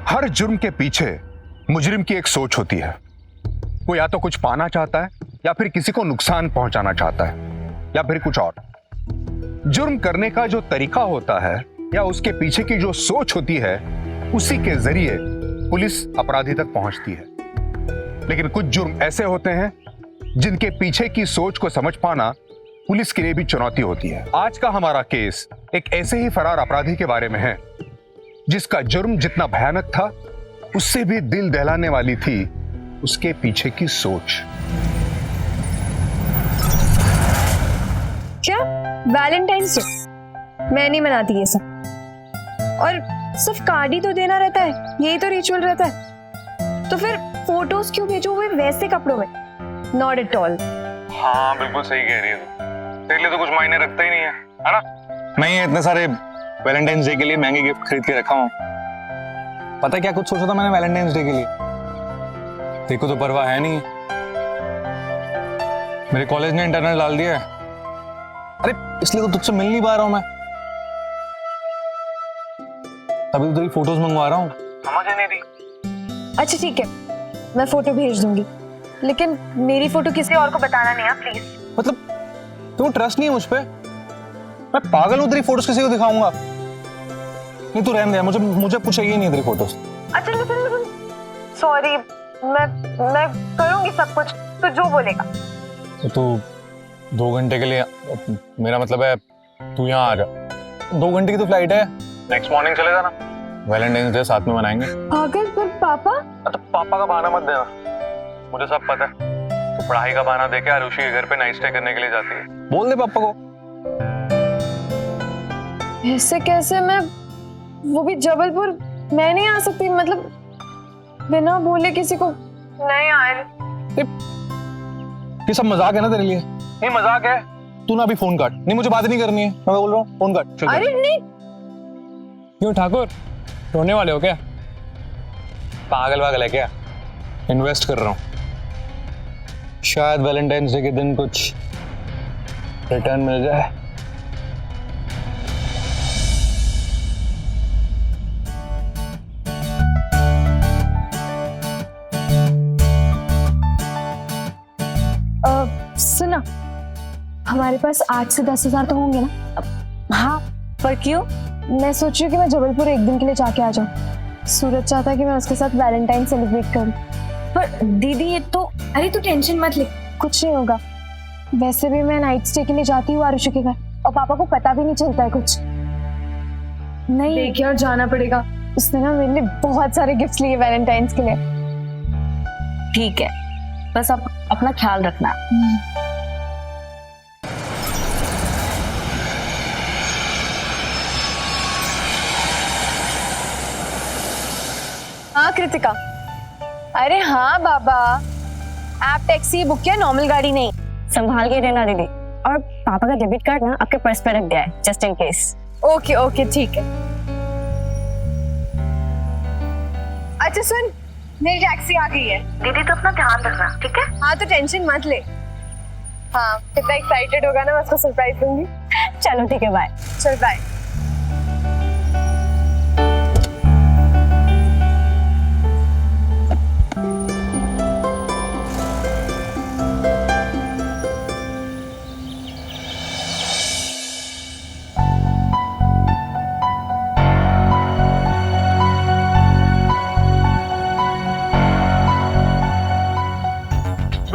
हर जुर्म के पीछे मुजरिम की एक सोच होती है। वो या तो कुछ पाना चाहता है, या फिर किसी को नुकसान पहुंचाना चाहता है, या फिर कुछ और। जुर्म करने का जो तरीका होता है या उसके पीछे की जो सोच होती है, उसी के जरिए पुलिस अपराधी तक पहुंचती है। लेकिन कुछ जुर्म ऐसे होते हैं जिनके पीछे की सोच को समझ पाना पुलिस के लिए भी चुनौती होती है। आज का हमारा केस एक ऐसे ही फरार अपराधी के बारे में है जिसका जुर्म जितना भयानक था, उससे भी दिल दहलाने वाली थी उसके पीछे की सोच। क्या वैलेंटाइंस डे? मैं नहीं मनाती ये सब। और सिर्फ कार्ड ही तो देना रहता है, यही तो रिचुअल रहता है। तो फिर फोटोज क्यों भेजो हुए वैसे कपड़ों में? Not at all. हाँ बिल्कुल सही कह रही है, तेरे लिए तो कुछ मायने रखता ही नहीं है ना? मैं ये इतने सारे वैलेंटाइंस डे के लिए महंगे गिफ्ट खरीद के रखा हूँ। पता है क्या कुछ सोचा था मैंने वैलेंटाइंस डे के लिए? देखो तो परवाह है नहीं, मेरे कॉलेज ने इंटरनल डाल दिया है। अरे इसलिए तो तुझसे मिल नहीं पा रहा हूं मैं, तभी तो तेरी फोटोज मंगवा रहा हूँ। समझ नहीं रही। अच्छा ठीक है, मैं फोटो भेज दूंगी, लेकिन मेरी फोटो किसी और को बताना नहीं है प्लीज। मतलब तुम्हें ट्रस्ट नहीं है मुझ पे? मैं पागल हूँ तेरी फोटोज किसी को दिखाऊंगा? नहीं तू रहने दे, मुझे कुछ चाहिए नहीं तेरी फोटोज। अच्छा लिसन, सॉरी, मैं करूंगी सब कुछ, तो जो बोलेगा। तो 2 घंटे के लिए, मेरा मतलब है तू यहाँ आ जा। 2 घंटे की तो फ्लाइट है, नेक्स्ट मॉर्निंग चले जाना। वैलेंटाइंस डे साथ में मनाएंगे। पागल, पर पापा। तो पापा का बहाना मत देना, मुझे सब पता है। तो पढ़ाई का बहाना देके आरुषि के घर पे नाइट स्टे करने के लिए जाती है। बोल दे पापा को। ऐसे कैसे? मैं, वो भी जबलपुर, मैं नहीं आ सकती। मतलब बिना बोले किसी को नहीं यार। ये सब मजाक है ना तेरे लिए? नहीं मजाक है। तू ना अभी फोन काट। नहीं मुझे बात नहीं करनी है, मैं बोल रहा हूँ फोन काट। अरे नहीं। क्यों ठाकुर, रोने वाले हो क्या? पागल वागल है क्या? इन्वेस्ट कर रहा हूँ, शायद वैलेंटाइंस डे के दिन कुछ रिटर्न मिल जाए। सुना, हमारे पास 8 से 10 हजार तो होंगे ना? हाँ, पर क्यों? मैं सोच रही हूँ कि मैं जबलपुर एक दिन के लिए जाके आ जाऊँ। सूरज चाहता है कि मैं उसके साथ वैलेंटाइन सेलिब्रेट करूँ। पर दीदी ये तो, अरे तू टेंशन मत ले, कुछ नहीं होगा। वैसे भी मैं नाइट स्टे के लिए जाती हूँ आरुषि के घर, और पापा को पता भी नहीं चलता है कुछ। नहीं देखिए, और जाना पड़ेगा। उसने ना मेरे लिए बहुत सारे गिफ्ट्स लिए वैलेंटाइंस के लिए। ठीक है, बस आप अपना ख्याल रखना। हाँ कृतिका। अरे हाँ बाबा, आप टैक्सी बुक किया, नॉर्मल गाड़ी नहीं। संभाल के रहना दीदी, और पापा का डेबिट कार्ड ना आपके पर्स पे रख दिया है, just in case. Okay okay ठीक है। अच्छा सुन, मेरी टैक्सी आ गई है। दीदी तो अपना ध्यान रखना, ठीक है? हाँ तो टेंशन मत ले। हाँ, कितना एक्साइटेड होगा ना, मैं उसको सरप्राइज दूंगी। चलो ठीक है, बाय। चल बाय।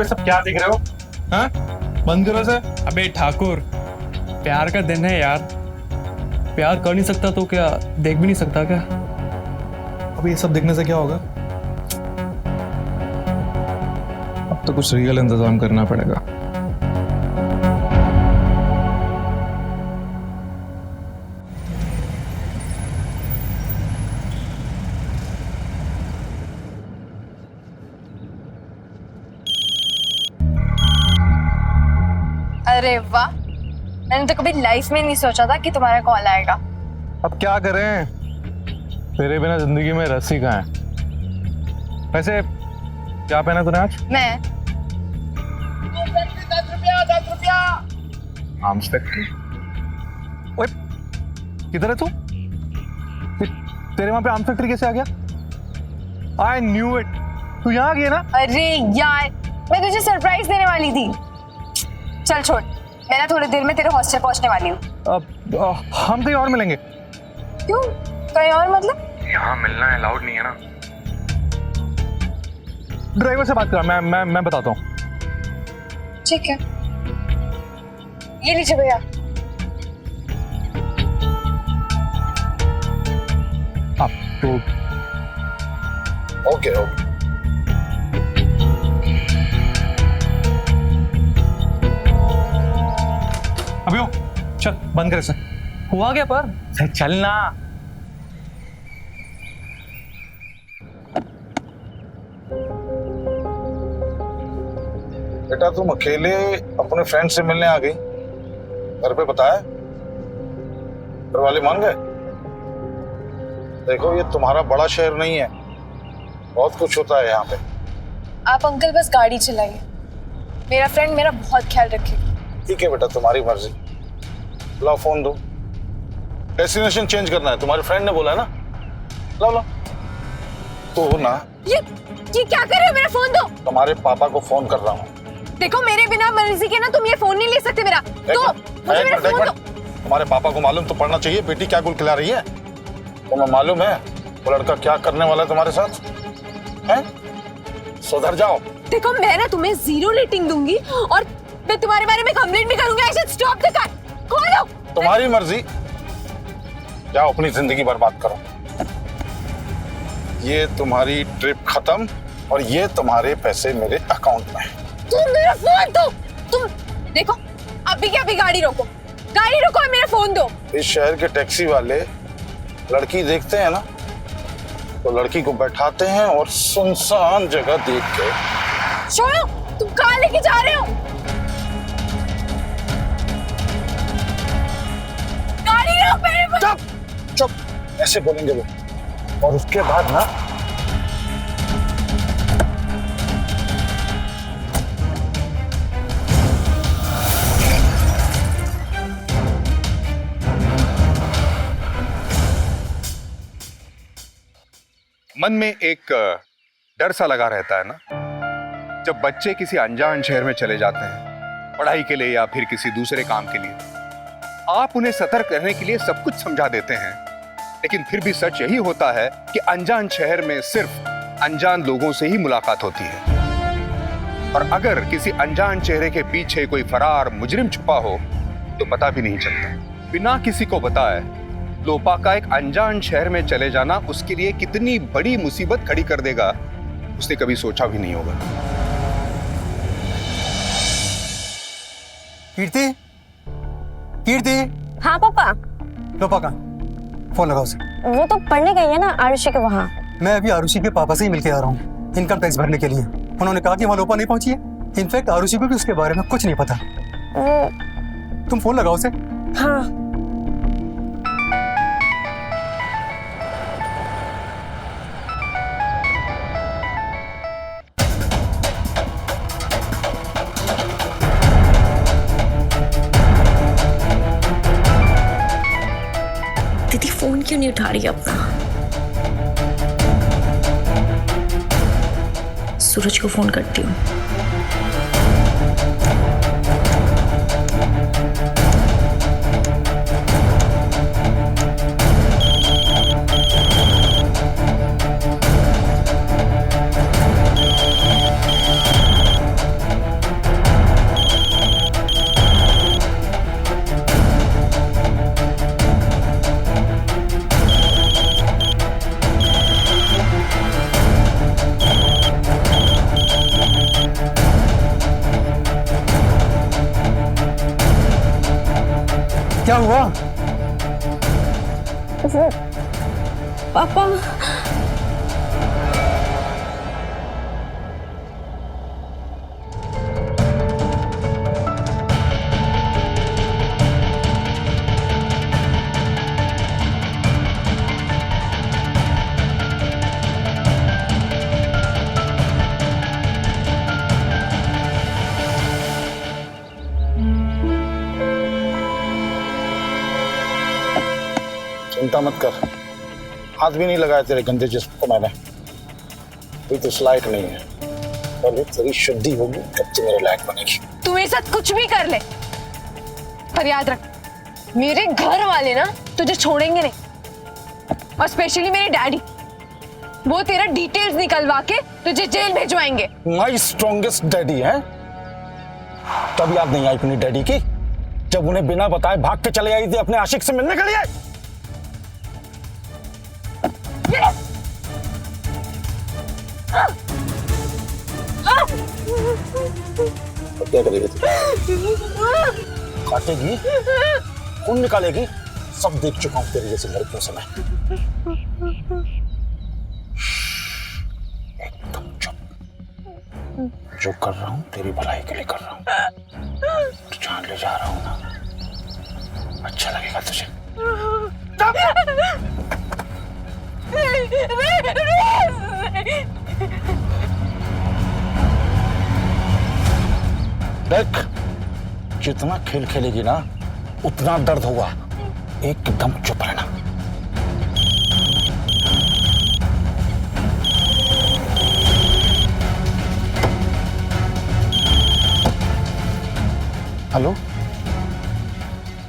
सब क्या देख रहे हो? हाँ? बंद करो इसे। अबे ठाकुर, प्यार का दिन है यार। प्यार कर नहीं सकता तो क्या देख भी नहीं सकता क्या? अब ये सब देखने से क्या होगा? अब तो कुछ रियल इंतजाम करना पड़ेगा। अरे वाह, मैंने तो कभी लाइफ में नहीं सोचा था कि तुम्हारा कॉल आएगा। अब क्या करें, तेरे बिना जिंदगी में रस ही कहाँ है। वैसे क्या पहना तूने आज? मैं 10 रुपया। Arms factory. ओए, किधर है तू? तेरे वहां पे आर्म्स फैक्ट्री कैसे आ गया? आई न्यू इट, तू यहाँ आ गया ना? अरे यार, मैं तुझे सरप्राइज देने वाली थी। चल छोड़, मैं ना थोड़ी देर में तेरे हॉस्टल पहुंचने वाली हूँ। हम कहीं और मिलेंगे। क्यों, कहीं और मतलब? यहाँ मिलना अलाउड नहीं है ना। ड्राइवर से बात कर, मैं बताता हूँ। ठीक है, ये लीजिए भैया। आप तो ओके ओके। अभी हो, चल बंद कर इसे। हुआ क्या पर? चलना। बेटा तुम अकेले अपने फ्रेंड से मिलने आ गई, घर पे बताया? घर वाले मान गए? देखो ये तुम्हारा बड़ा शहर नहीं है, बहुत कुछ होता है यहाँ पे। आप अंकल बस गाड़ी चलाइए, मेरा फ्रेंड मेरा बहुत ख्याल रखेगा। ठीक है बेटा, तुम्हारी मर्जी। लाओ फोन दो, डेस्टिनेशन चेंज करना है, तुम्हारे फ्रेंड ने बोला है ना। लाओ लाओ तो ना। ये क्या कर रहे हो? मेरा फोन दो। तुम्हारे पापा को फोन कर रहा हूँ। देखो मेरे बिना मर्जी के ना तुम ये फोन नहीं ले सकते मेरा। तो मुझे मेरा फोन दो। तुम्हारे पापा को मालूम तो पड़ना चाहिए बेटी क्या गुल खिला रही है। तुम्हें मालूम है वो लड़का क्या करने वाला है तुम्हारे साथ? हैं? सुधर जाओ। देखो मैं ना तुम्हें 0 रेटिंग दूंगी और मैं तुम्हारे बारे में कंप्लेंट भी करूंगी। I should stop the car. खोलो। तुम्हारी मर्जी, जाओ अपनी जिंदगी बर्बाद करो। ये तुम्हारी ट्रिप खत्म और ये तुम्हारे पैसे मेरे अकाउंट में। तुम मेरा फोन दो। तुम देखो, अभी क्या अभी गाड़ी रोको, गाड़ी रोको और मेरा फोन दो। इस शहर के टैक्सी वाले लड़की देखते हैं ना, तो लड़की को बैठाते हैं और सुनसान जगह देख के। छोड़ो, तुम कहाँ लेके जा रहे हो? गाड़ी रोक मेरे। चुप चुप, ऐसे बोलेंगे वो। और उसके बाद ना मन में एक डर सा लगा रहता है ना, जब बच्चे किसी अनजान शहर में चले जाते हैं पढ़ाई के लिए या फिर किसी दूसरे काम के लिए। आप उन्हें सतर्क करने के लिए सब कुछ समझा देते हैं, लेकिन फिर भी सच यही होता है कि अनजान शहर में सिर्फ अनजान लोगों से ही मुलाकात होती है। और अगर किसी अनजान चेहरे के पीछे कोई फरार मुजरिम छुपा हो तो पता भी नहीं चलता। बिना किसी को बताए लोपा का एक अनजान शहर में चले जाना उसके लिए कितनी बड़ी मुसीबत खड़ी कर देगा, उसने कभी सोचा भी नहीं होगा। कीर्ति, कीर्ति। हाँ पापा। लोपा का फोन लगाओ उसे। वो तो पढ़ने गई है ना आरुषि के वहाँ। मैं अभी आरुषि के पापा से ही मिलके आ रहा हूँ इनकम टैक्स भरने के लिए। उन्होंने कहा कि वहाँ लोपा नहीं पहुंची है। इनफैक्ट आरुषि को भी उसके बारे में कुछ नहीं पता। तुम फोन लगाओ उसे। हाँ। दीदी फोन क्यों नहीं उठा रही अपना? सूरज को फोन करती हूँ। क्या हुआ? पापा चिंता मत कर, हाथ भी नहीं लगाया तेरे गंदे जिस्म को मैंने। कोई तो लायक नहीं है, और तेरी शुद्धि होगी तब तो मेरे लायक बनेगी। तू मेरे साथ कुछ भी कर ले, पर याद रख मेरे घर वाले ना तुझे छोड़ेंगे नहीं। और स्पेशली मेरे डैडी, वो तेरा डिटेल्स निकलवा के तुझे जेल भिजवाएंगे। माई स्ट्रॉन्गेस्ट डैडी है। तब याद नहीं आई अपनी डैडी की, जब उन्हें बिना बताए भाग के चले आई थी अपने आशिक से मिलने के लिए। क्या करेगी तू? काटेगी, खून निकालेगी, सब देख चुका हूं तेरी जैसी लड़कियों से मैं। एकदम चुप। जो कर रहा हूं तेरी भलाई के लिए कर रहा हूं। जान ले जा रहा हूं ना, अच्छा लगेगा तुझे। देख, जितना खेल खेलेगी ना उतना दर्द होगा। एकदम चुप रहना। हेलो,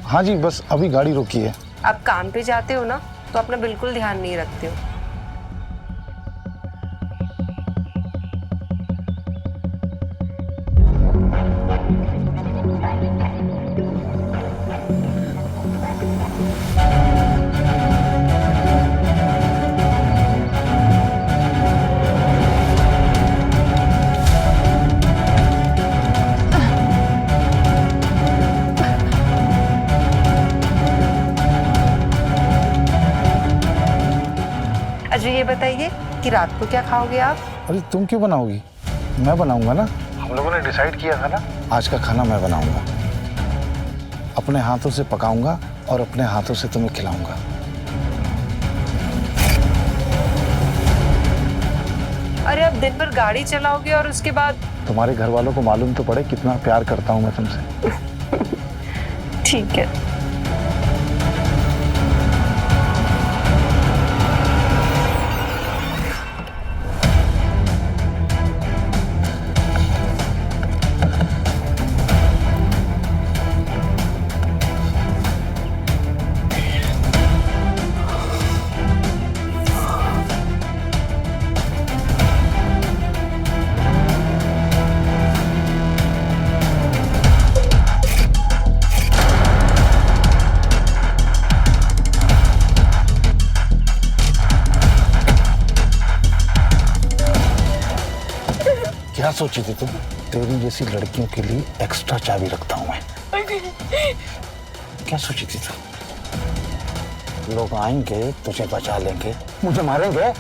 हाँ जी, बस अभी गाड़ी रोकी है। आप काम पे जाते हो ना, तो अपना बिल्कुल ध्यान नहीं रखते हो। बताइए कि रात को क्या खाओगे आप? अरे तुम क्यों बनाओगी? मैं बनाऊंगा ना। हम लोगों ने डिसाइड किया था ना, आज का खाना मैं बनाऊंगा। अपने हाथों से पकाऊंगा और अपने हाथों से तुम्हें खिलाऊंगा। अरे अब दिन भर गाड़ी चलाओगे और उसके बाद? तुम्हारे घर वालों को मालूम तो पड़े कितना प्यार करता हूं मैं तुमसे। ठीक है। क्या सोची थी तुम? तेरी जैसी लड़कियों के लिए एक्स्ट्रा चाबी रखता हूं मैं। क्या सोची थी तुम? लोग आएंगे, तुझे बचा लेंगे, मुझे मारेंगे।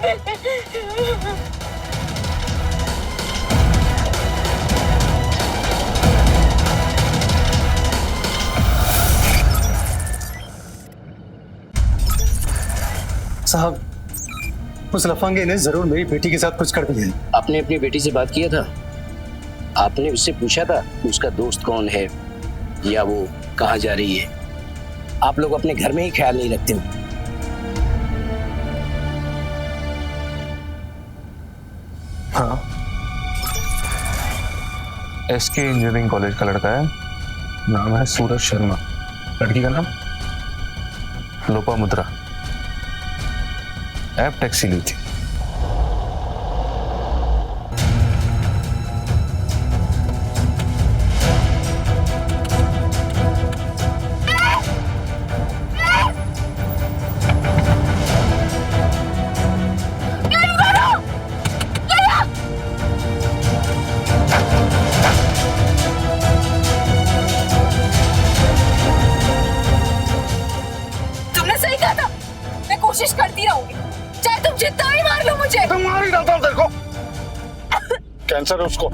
साहब, उस लफंगे ने जरूर मेरी बेटी के साथ कुछ कर दिया है। आपने अपनी बेटी से बात किया था? आपने उससे पूछा था कि उसका दोस्त कौन है या वो कहाँ जा रही है? आप लोग अपने घर में ही ख्याल नहीं रखते हो। हाँ, SK इंजीनियरिंग कॉलेज का लड़का है, नाम है सूरज शर्मा। लड़की का नाम लोपामुद्रा। ऐप टैक्सी ली थी। तुमने सही कहा था, मैं कोशिश करती रहूंगी, चाहे तुम जितना भी मार लो मुझे। तुम मार ही डालता हूं तेरे को। कैंसर है उसको,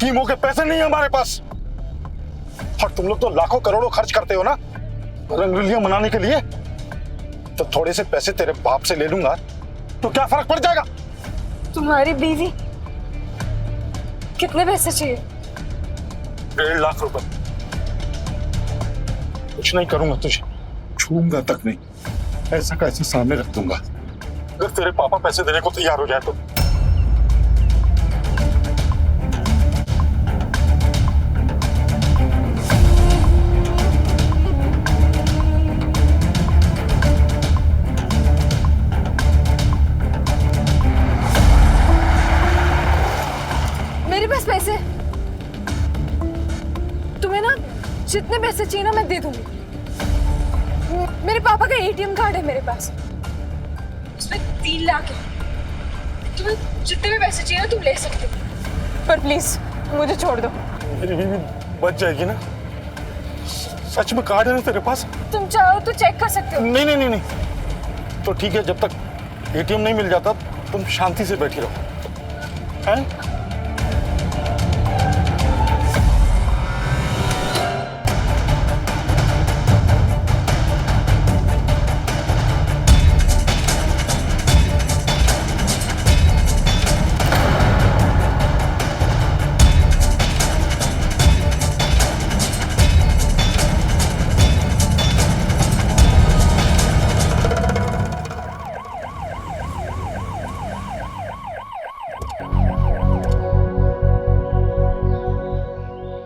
कीमो के पैसे नहीं है हमारे पास। और तुम लोग तो लाखों करोड़ों खर्च करते हो ना रंगोलियां मनाने के लिए, तो थोड़े से पैसे तेरे बाप से ले लूंगा तो क्या फर्क पड़ जाएगा? तुम्हारी बीवी कितने पैसे चाहिए? 1.5 लाख रुपए। कुछ नहीं करूंगा, तुझे छूऊंगा तक नहीं, ऐसा का ऐसा सामने रख दूंगा। अगर तेरे पापा पैसे देने को तैयार हो जाए तो। मेरे पास पैसे, तुम्हें ना जितने पैसे चाहिए ना मैं दे दूंगी। मेरे पापा का ATM कार्ड है मेरे पास, उसमें 3 लाख है। तुम्हें जितने भी पैसे चाहिए ना तुम ले सकते हो, पर प्लीज मुझे छोड़ दो। मेरी बीवी बच जाएगी ना? सच में कार्ड है ना तेरे पास? तुम चाहो तो चेक कर सकते हो। नहीं नहीं नहीं नहीं, तो ठीक है, जब तक ATM नहीं मिल जाता तुम शांति से बैठी रहो। हैं?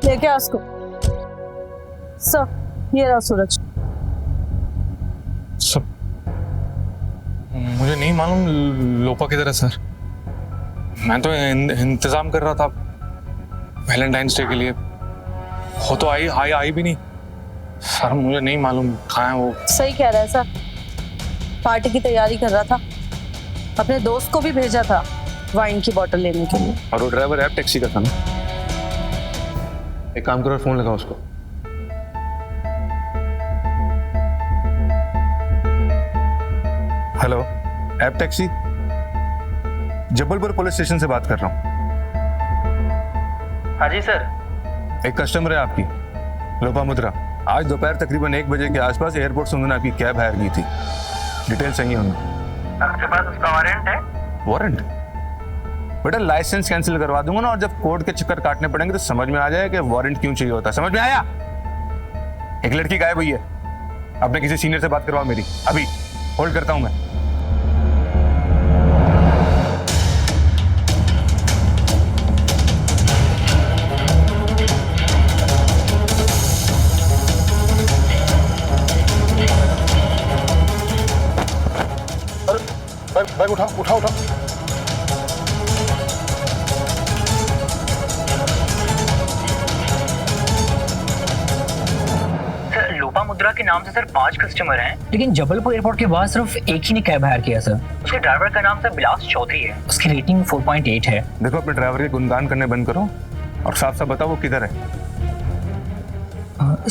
लेके आ उसको। सर, ये रहा सूरज। सब मुझे नहीं मालूम लोपा किधर है सर। मैं तो इंतजाम कर रहा था वैलेंटाइंस डे के लिए, हो तो आई भी नहीं सर। मुझे नहीं मालूम कहाँ है वो। सही कह रहा है सर, पार्टी की तैयारी कर रहा था, अपने दोस्त को भी भेजा था वाइन की बोतल लेने के लिए। और वो ड्राइवर ऐप टैक्सी का था ना। एक काम करो, फोन लगाओ उसको। Hello, app taxi, Jabalpur police station से बात कर रहा हूँ। हाँ जी सर। एक कस्टमर है आपकी, लोपामुद्रा। आज दोपहर तकरीबन 1 बजे के आसपास एयरपोर्ट से उन्होंने आपकी कैब हायर की थी। डिटेल चाहिए उन्हें। आपके पास उसका वारंट है? वारंट? बेटा लाइसेंस कैंसिल करवा दूंगा ना, और जब कोर्ट के चक्कर काटने पड़ेंगे तो समझ में आ जाए कि वारंट क्यों चाहिए होता है। समझ में आया? एक लड़की गायब हुई है, अपने किसी सीनियर से बात करवाओ मेरी। अभी होल्ड करता हूं मैं। बैग उठाओ उठाओ उठाओ। सर लोपामुद्रा के नाम से सर 5 कस्टमर हैं, लेकिन जबलपुर एयरपोर्ट के बाद सिर्फ एक ही ने कैब हायर किया सर। उसके ड्राइवर का नाम सर बिलास चौधरी है, उसकी रेटिंग 4.8 है। देखो अपने ड्राइवर के गुणगान करने बंद करो और साफ साफ बताओ वो किधर है।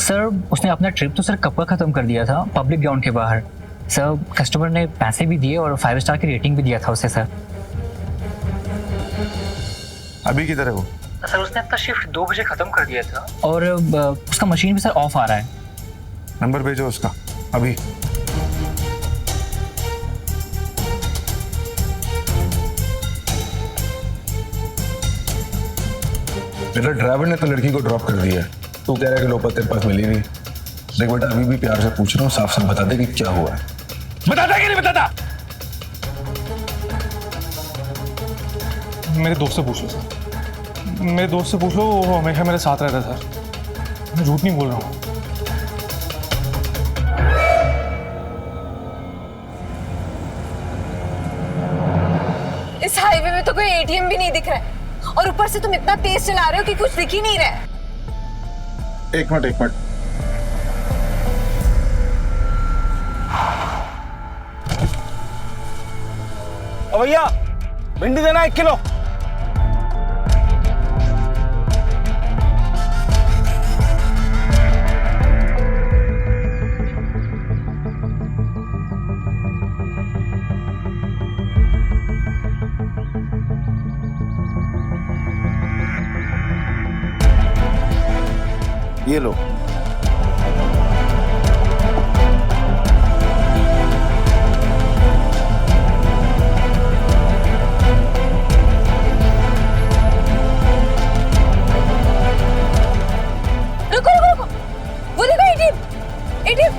सर उसने अपना ट्रिप तो सर कब का खत्म कर दिया था, पब्लिक ग्राउंड के बाहर। सर कस्टमर ने पैसे भी दिए और 5 स्टार की रेटिंग भी दिया था उसे सर। अभी किधर है वो? सर उसने अपना शिफ्ट 2 बजे खत्म कर दिया था और उसका मशीन भी सर ऑफ आ रहा है। नंबर भेजो उसका अभी। मेरा ड्राइवर ने तो लड़की को ड्रॉप कर दिया है, तू कह रहा है कि लोपा तेरे पास मिली नहीं। देख बेटा अभी भी प्यार से पूछ रहा हूँ, साफ साफ बता दे कि क्या हुआ है। बताता कि नहीं बताता? मेरे दोस्त से पूछ लो सर, मेरे दोस्त से पूछ लो, वो हमेशा मेरे साथ रहता है सर, मैं झूठ नहीं बोल रहा हूँ। इस हाईवे में तो कोई एटीएम भी नहीं दिख रहा है और ऊपर से तुम इतना तेज चला रहे हो कि कुछ दिख ही नहीं रहा है। एक मिनट भैया भिंडी देना 1 किलो। ये लो। रुको, वो देखो एटीएम।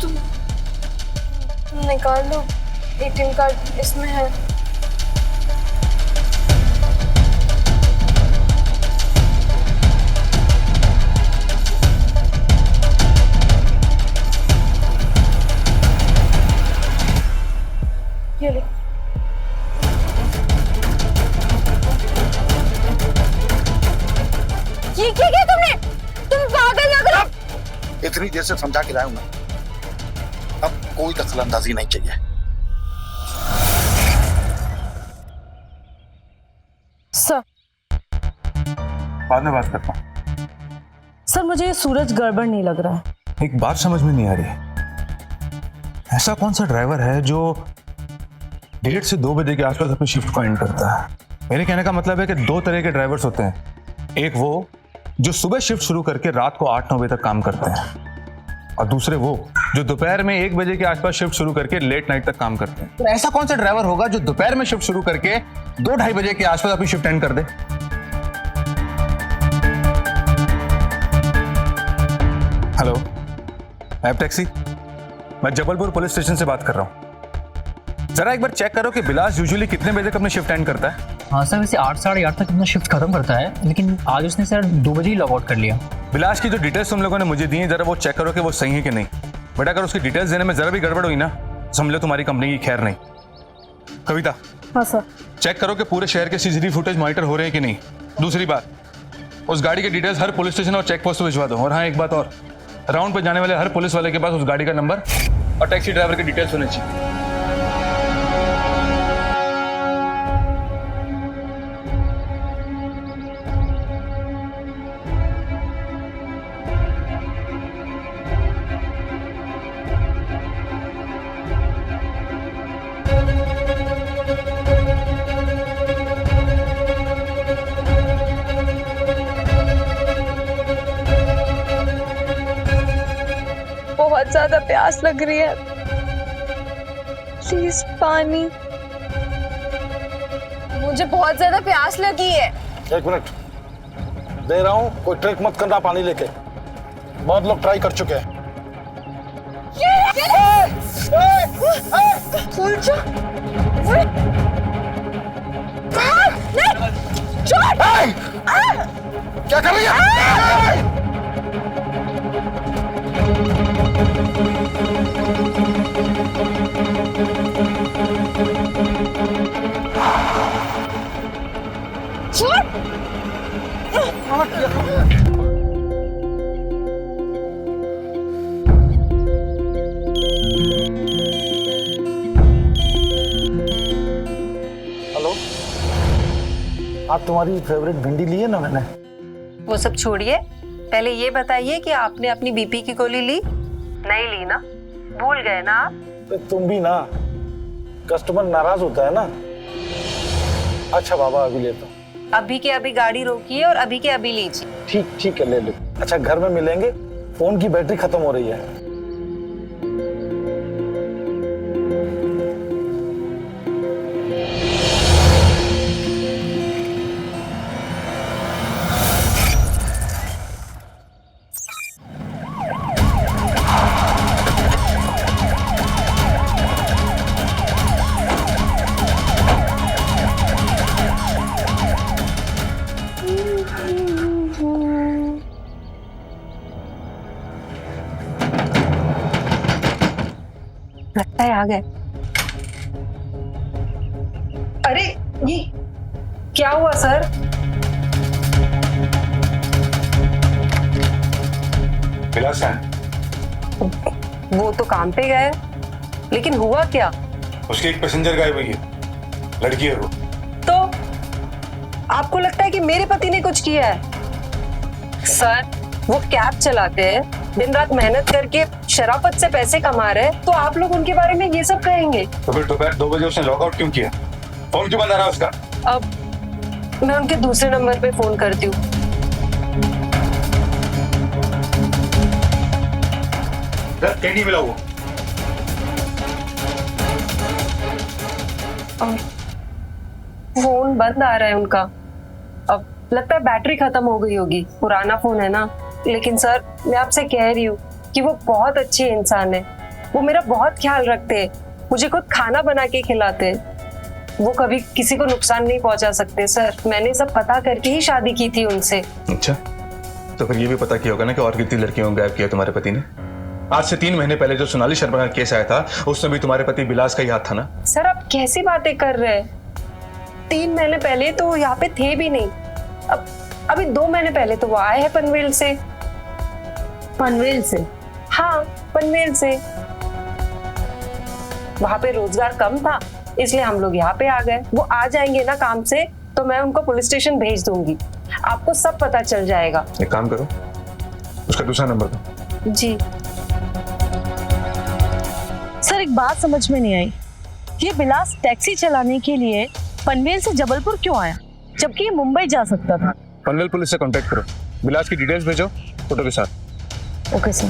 तुम निकाल लो, एटीएम कार्ड इसमें है। ये ले। ये क्या किया तुमने? तुम पागल लग रहे हो। इतनी देर से समझा के लाया हूं ना, अब कोई दखलंदाजी नहीं चाहिए। सर बाद में बात करता हूँ। सर मुझे ये सूरज गड़बड़ नहीं लग रहा है। एक बात समझ में नहीं आ रही, ऐसा कौन सा ड्राइवर है जो 1:30 से 2 बजे के आसपास अपनी शिफ्ट को एंड करता है? मेरे कहने का मतलब है कि 2 तरह के ड्राइवर्स होते हैं। एक वो जो सुबह शिफ्ट शुरू करके रात को 8-9 बजे तक काम करते हैं, और दूसरे वो जो दोपहर में 1 बजे के आसपास शिफ्ट शुरू करके लेट नाइट तक काम करते हैं। तो ऐसा कौन सा ड्राइवर होगा जो दोपहर में शिफ्ट शुरू करके 2-2:30 बजे के आसपास अपनी शिफ्ट एंड कर दे? हेलो, ऐप टैक्सी, मैं जबलपुर पुलिस स्टेशन से बात कर रहा हूँ। जरा एक बार चेक करो कि बिलास यूजुअली कितने बजे तक अपनी शिफ्ट एंड करता है? हाँ सर वैसे 8 साढ़े 8 तक अपना शिफ्ट खत्म करता है, लेकिन आज उसने सर 2 बजे ही लॉग आउट कर लिया। बिलास की जो डिटेल्स तुम लोगों ने मुझे दी हैं, जरा वो चेक करो कि वो सही है कि नहीं। बेटा अगर उसकी डिटेल्स देने में जरा भी गड़बड़ हुई ना, समझ लो तुम्हारी कंपनी की खैर नहीं। कविता, हाँ सर। चेक करो कि पूरे शहर के सीसीटीवी फुटेज मॉनिटर हो रहे हैं कि नहीं। दूसरी बात, उस गाड़ी के डिटेल्स हर पुलिस स्टेशन और चेक पोस्ट पर भिजवा दो। और हाँ एक बात और, राउंड पर जाने वाले हर पुलिस वाले के पास उस गाड़ी का नंबर और टैक्सी ड्राइवर की डिटेल्स होनी चाहिए। बहुत ज्यादा प्यास लग रही है, प्लीज पानी। मुझे बहुत ज्यादा प्यास लगी है। 1 मिनट दे रहा हूँ, कोई ट्रिक मत करना पानी लेके, बहुत लोग ट्राई कर चुके हैं। क्या कर रही है? हेलो, आप तुम्हारी फेवरेट भिंडी ली है ना मैंने? वो सब छोड़िए, पहले ये बताइए कि आपने अपनी बीपी की गोली ली? नहीं ली ना? भूल गए ना आप? तुम भी ना, कस्टमर नाराज होता है ना। अच्छा बाबा, अभी लेता हूँ। अभी के अभी गाड़ी रोकिए और अभी के अभी लीजिए। ठीक है, ले लो। अच्छा, घर में मिलेंगे, फोन की बैटरी खत्म हो रही है। लगता है आ गए। अरे ये क्या हुआ सर? विलास है? वो तो काम पे गए, लेकिन हुआ क्या? उसकी एक पैसेंजर गायब हुई है, लड़की है वो। तो आपको लगता है कि मेरे पति ने कुछ किया है? सर, वो कैब चलाते हैं, दिन रात मेहनत करके शराफत से पैसे कमा रहे हैं, तो आप लोग उनके बारे में ये सब कहेंगे? तो फिर दोपहर 2 बजे उसने लॉग आउट क्यों किया? फोन क्यों बंद आ रहा उसका? अब मैं उनके दूसरे नंबर पे फोन करती हूँ। कहीं नहीं मिला वो। फोन बंद आ रहा है उनका। अब लगता है बैटरी खत्म हो गई होगी, पुराना फोन है ना। लेकिन सर, मैं आपसे कह रही हूँ कि वो बहुत अच्छे इंसान है। वो मेरा बहुत ख्याल रखते हैं, मुझे खुद खाना बना के खिलाते हैं। वो कभी किसी को नुकसान नहीं पहुंचा सकते सर। मैंने सब पता करके ही शादी की थी उनसे। अच्छा, तो फिर ये भी पता किया होगा ना कि और कितनी लड़कियों को गायब किया तुम्हारे पति ने? आज से 3 महीने पहले जो सोनाली शर्मा का केस आया था, उसमें भी तुम्हारे पति विलास का ही हाथ था ना? सर, आप कैसी बातें कर रहे हैं? 3 महीने पहले तो यहाँ पे थे भी नहीं। अब अभी 2 महीने पहले तो वो आए हैं पनवेल से। पनवेल से? हाँ, पनवेल से। वहां पे रोजगार कम था, इसलिए हम लोग यहाँ पे आ गए। वो आ जाएंगे ना काम से, तो मैं उनको पुलिस स्टेशन भेज दूंगी। आपको सब पता चल जाएगा। एक काम करो, उसका दूसरा नंबर दो। जी सर, एक बात समझ में नहीं आई, ये विलास टैक्सी चलाने के लिए पनवेल से जबलपुर क्यों आया, जबकि ये मुंबई जा सकता था? पनवेल पुलिस से कांटेक्ट करो, विलास की डिटेल्स भेजो फोटो के साथ। Okay sir.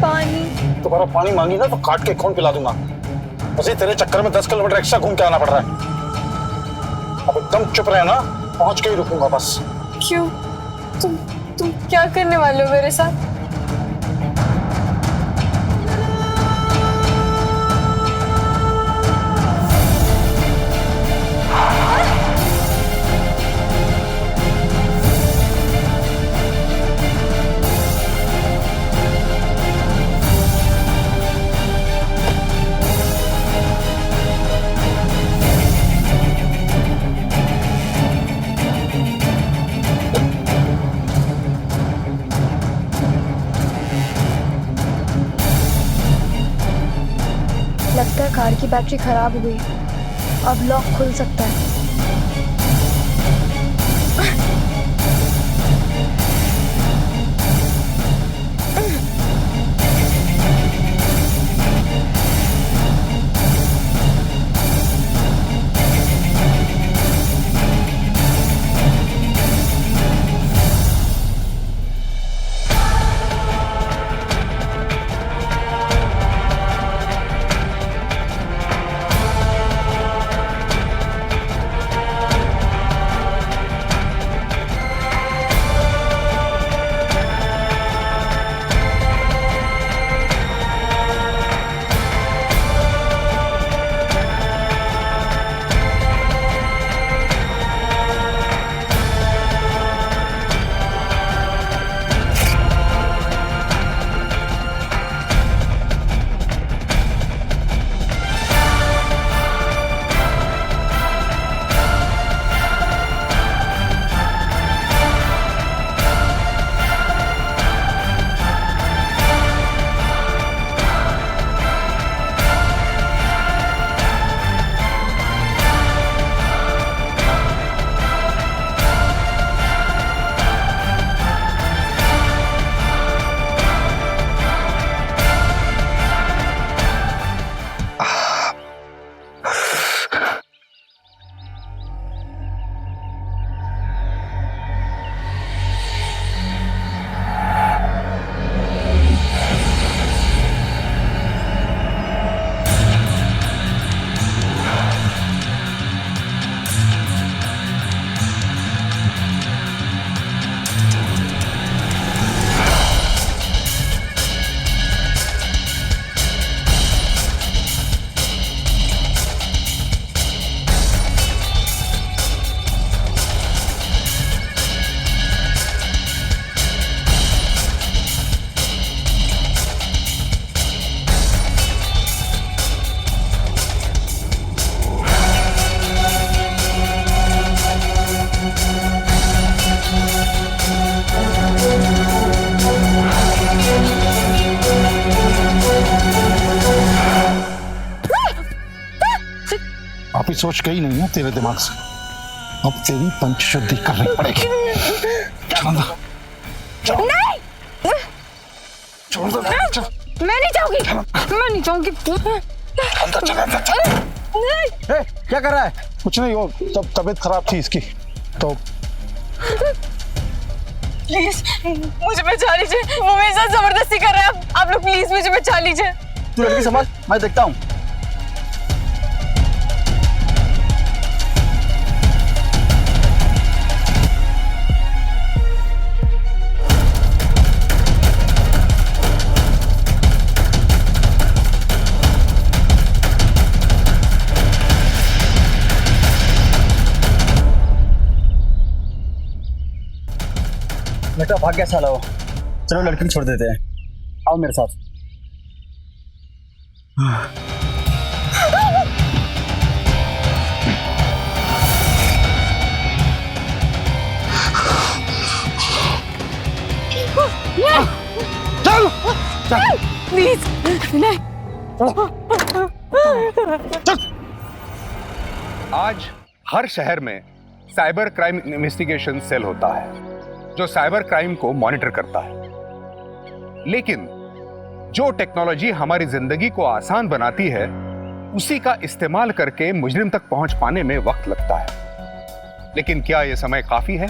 पानी। तुम्हारा पानी मांगी ना तो काट के खून पिला दूंगा। बस तेरे चक्कर में 10 किलोमीटर एक्स्ट्रा घूम के आना पड़ रहा है। अब एकदम चुप रहे ना, पहुंच के ही रुकूंगा बस। क्यों? तुम क्या करने वाले हो मेरे साथ? लगता है कार की बैटरी खराब हो गई। अब लॉक खुल सकता है। की सोच गई नहीं है तेरे दिमाग से। अब तेरी पंचशुद्धि करनी पड़ेगी। छोड़ दो, नहीं, छोड़ दो, मैं नहीं चाहूंगी, मैं नहीं चाहूंगी। अंदर चल, अंदर चल। नहीं, क्या कर रहा है? कुछ नहीं, वो तबीयत खराब थी इसकी तो। प्लीज मुझे बचा लीजिए, वो मेरे साथ जबरदस्ती कर रहा है। आप लोग प्लीज मुझे बचा लीजिए। तू लड़की संभाल, मैं देखता हूँ। बेटा भाग गया साला वो। चलो लड़की को छोड़ देते हैं, आओ मेरे साथ। चल चल प्लीज नहीं। आज हर शहर में साइबर क्राइम इन्वेस्टिगेशन सेल होता है जो साइबर क्राइम को मॉनिटर करता है। लेकिन जो टेक्नोलॉजी हमारी जिंदगी को आसान बनाती है उसी का इस्तेमाल करके मुजरिम तक पहुंच पाने में वक्त लगता है। लेकिन क्या यह समय काफी है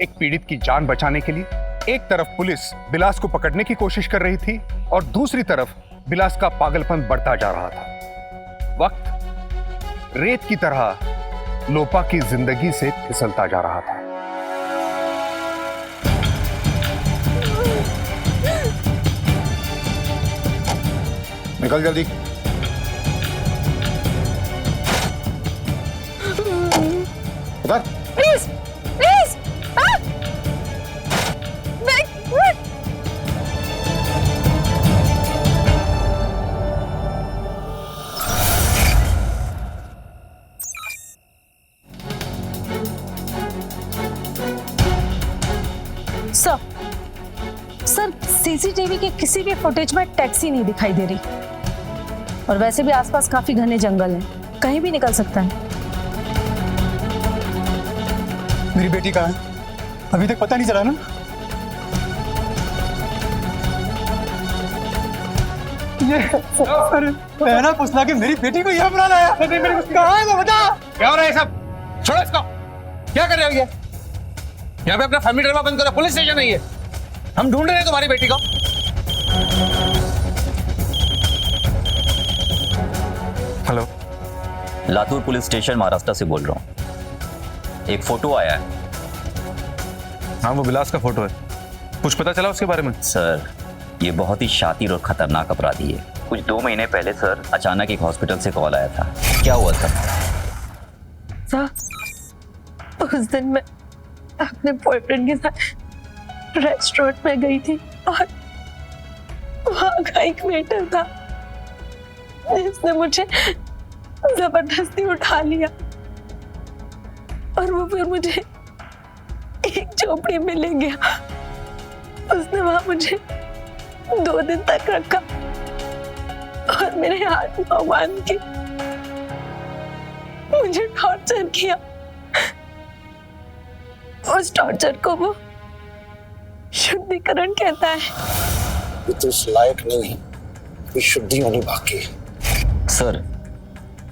एक पीड़ित की जान बचाने के लिए? एक तरफ पुलिस बिलास को पकड़ने की कोशिश कर रही थी और दूसरी तरफ बिलास का पागलपन बढ़ता जा रहा था। वक्त रेत की तरह लोपा की जिंदगी से फिसलता जा रहा था। निकल जल्दी। उधर। Please please. सर सीसीटीवी के किसी भी फुटेज में टैक्सी नहीं दिखाई दे रही और वैसे भी आसपास काफी घने जंगल हैं, कहीं भी निकल सकता है। मेरी बेटी कहाँ है? अभी तक पता नहीं चला ना? ये अरे पहना फुसला के मेरी बेटी को यहाँ बुला लाया। कहाँ है वो बता? क्या हो रहा है सब? छोड़ो इसको। क्या कर रहे हो ये? यहाँ पे अपना फैमिली ड्रामा बंद करो, पुलिस स्टेशन नहीं है। हम ढूंढ रहे हैं तुम्हारी बेटी को। Hello, Latur police station Maharashtra से बोल रहा हूँ। एक फोटो आया है। हाँ, वो बिलास का फोटो है। कुछ पता चला उसके बारे में? सर, ये बहुत ही शातिर और खतरनाक अपराधी है। कुछ 2 महीने पहले सर अचानक एक हॉस्पिटल से कॉल आया था। क्या हुआ सर, उस दिन मैं अपने बॉयफ्रेंड के साथ रेस्टोरेंट में गई थी और वहां का एक वेटर था जिसने मुझे जबरदस्ती उठा लिया और वो फिर मुझे एक झोपड़ी में ले गया। उसने वहां मुझे 2 दिन तक रखा और मेरे हाथ पांव बांध के मुझे टॉर्चर किया। उस टॉर्चर को वो शुद्धिकरण कहता है। तो इस लायक नहीं, ये शुद्धि होनी बाकी। सर,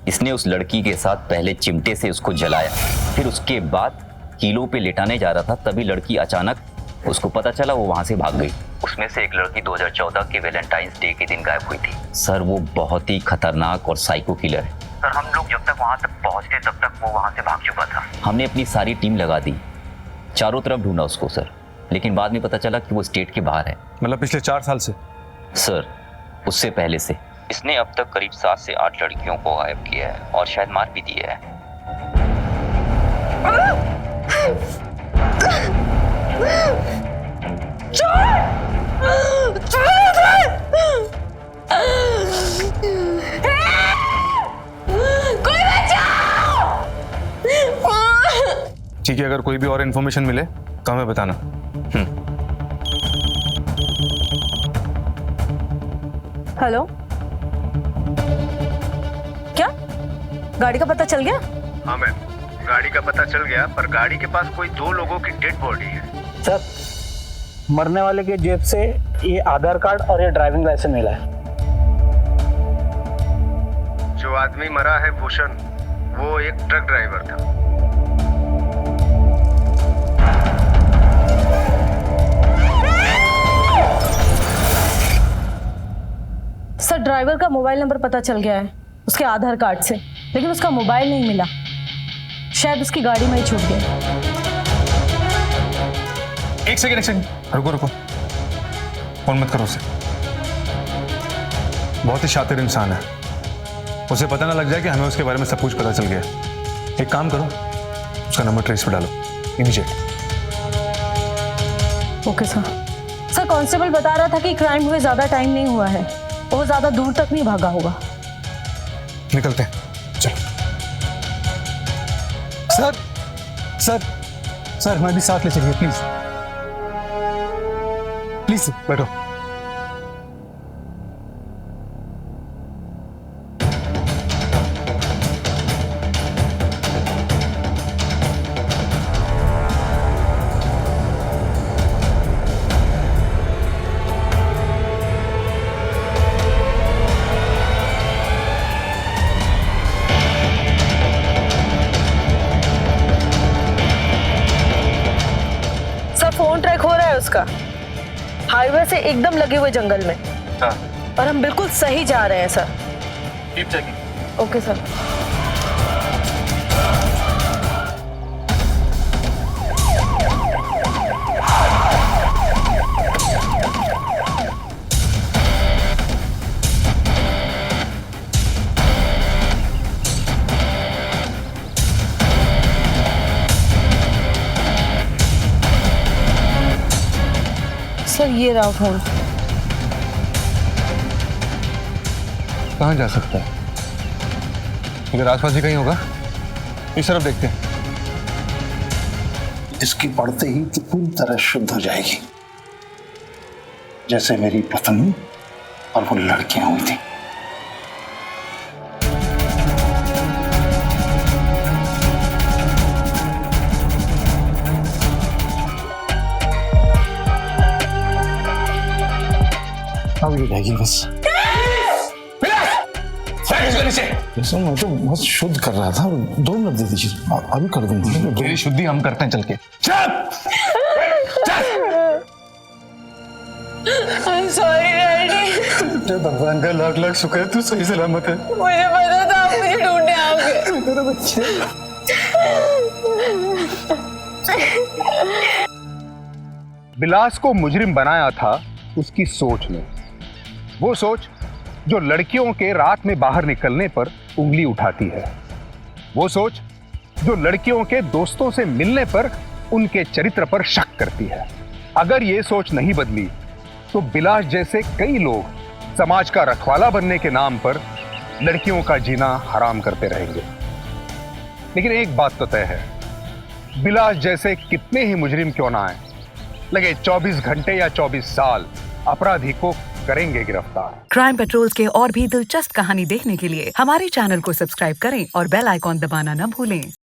इसने उस लड़की के साथ पहले चिमटे से उसको जलाया, फिर उसके बाद कीलों पे लेटाने जा रहा था, तभी लड़की अचानक उसको पता चला, वो वहां से भाग गई। उसमें से एक लड़की 2014 के वैलेंटाइंस डे के दिन गायब हुई थी। सर, वो बहुत ही खतरनाक और साइको किलर है। सर, हम लोग जब तक वहां तक पहुंचते तब तक वो वहां से भाग चुका था। हमने अपनी सारी टीम लगा दी, चारों तरफ ढूंढा उसको सर, लेकिन बाद में पता चला कि वो स्टेट के बाहर है। मतलब पिछले 4 साल से? सर, उससे पहले से। इसने अब तक करीब 7 से 8 लड़कियों को गायब किया है और शायद मार भी दिया है। कोई बचाओ! ठीक है, अगर कोई भी और इन्फॉर्मेशन मिले तो हमें बताना। हेलो, क्या गाड़ी का पता चल गया? हाँ मैम, गाड़ी का पता चल गया, पर गाड़ी के पास कोई 2 लोगों की डेड बॉडी है। सर, मरने वाले के जेब से ये आधार कार्ड और ये ड्राइविंग लाइसेंस मिला है। जो आदमी मरा है भूषण, वो एक ट्रक ड्राइवर था। सर, ड्राइवर का मोबाइल नंबर पता चल गया है उसके आधार कार्ड से, लेकिन उसका मोबाइल नहीं मिला। शायद उसकी गाड़ी में ही छूट गया। एक सेकंड, रुको रुको, फोन मत करो उसे। बहुत ही शातिर इंसान है, उसे पता ना लग जाए कि हमें उसके बारे में सब कुछ पता चल गया। एक काम करो, उसका नंबर ट्रेस पे डालो immediate. Okay sir. Sir, constable बता रहा था कि क्राइम हुए ज्यादा टाइम नहीं हुआ है, वो ज्यादा दूर तक नहीं भागा होगा। निकलते हैं, चलो। सर सर सर, हमें भी साथ ले चलिए प्लीज। प्लीज बैठो। फोन ट्रैक हो रहा है उसका, हाईवे से एकदम लगे हुए जंगल में। हाँ। और हम बिल्कुल सही जा रहे हैं sir. Keep checking. Okay sir. Sir, ये रहा फोन। कहाँ जा सकता है? अगर आसपास ही कहीं होगा, इस तरफ देखते हैं। इसकी पढ़ते ही तो पूरी तरह शुद्ध हो जाएगी, जैसे मेरी पत्नी और वो लड़कियां हुई थी। अब ये रहेगी बस। वैसे मैं तो बहुत शुद्ध कर रहा था, 2 मिनट दे दीजिए, अभी कर दूंगी। मेरी शुद्धि हम करते हैं चल के। Sorry daddy. भगवान का लाख लाख शुक्र है, तू सही सलामत है। मुझे पता था आप मुझे ढूंढने आओगे। मेरा बच्चे। बिलास को मुजरिम बनाया था उसकी सोच ने, वो सोच जो लड़कियों के रात में बाहर निकलने पर उंगली उठाती है, वो सोच जो लड़कियों के दोस्तों से मिलने पर उनके चरित्र पर शक करती है। अगर ये सोच नहीं बदली तो बिलास जैसे कई लोग समाज का रखवाला बनने के नाम पर लड़कियों का जीना हराम करते रहेंगे। लेकिन एक बात तो तय है, बिलास जैसे कितने ही मुजरिम क्यों ना आए, लगे 24 घंटे या 24 साल, अपराधी को करेंगे गिरफ्तार। क्राइम पेट्रोल्स के और भी दिलचस्प कहानी देखने के लिए हमारे चैनल को सब्सक्राइब करें और बेल आइकॉन दबाना न भूलें।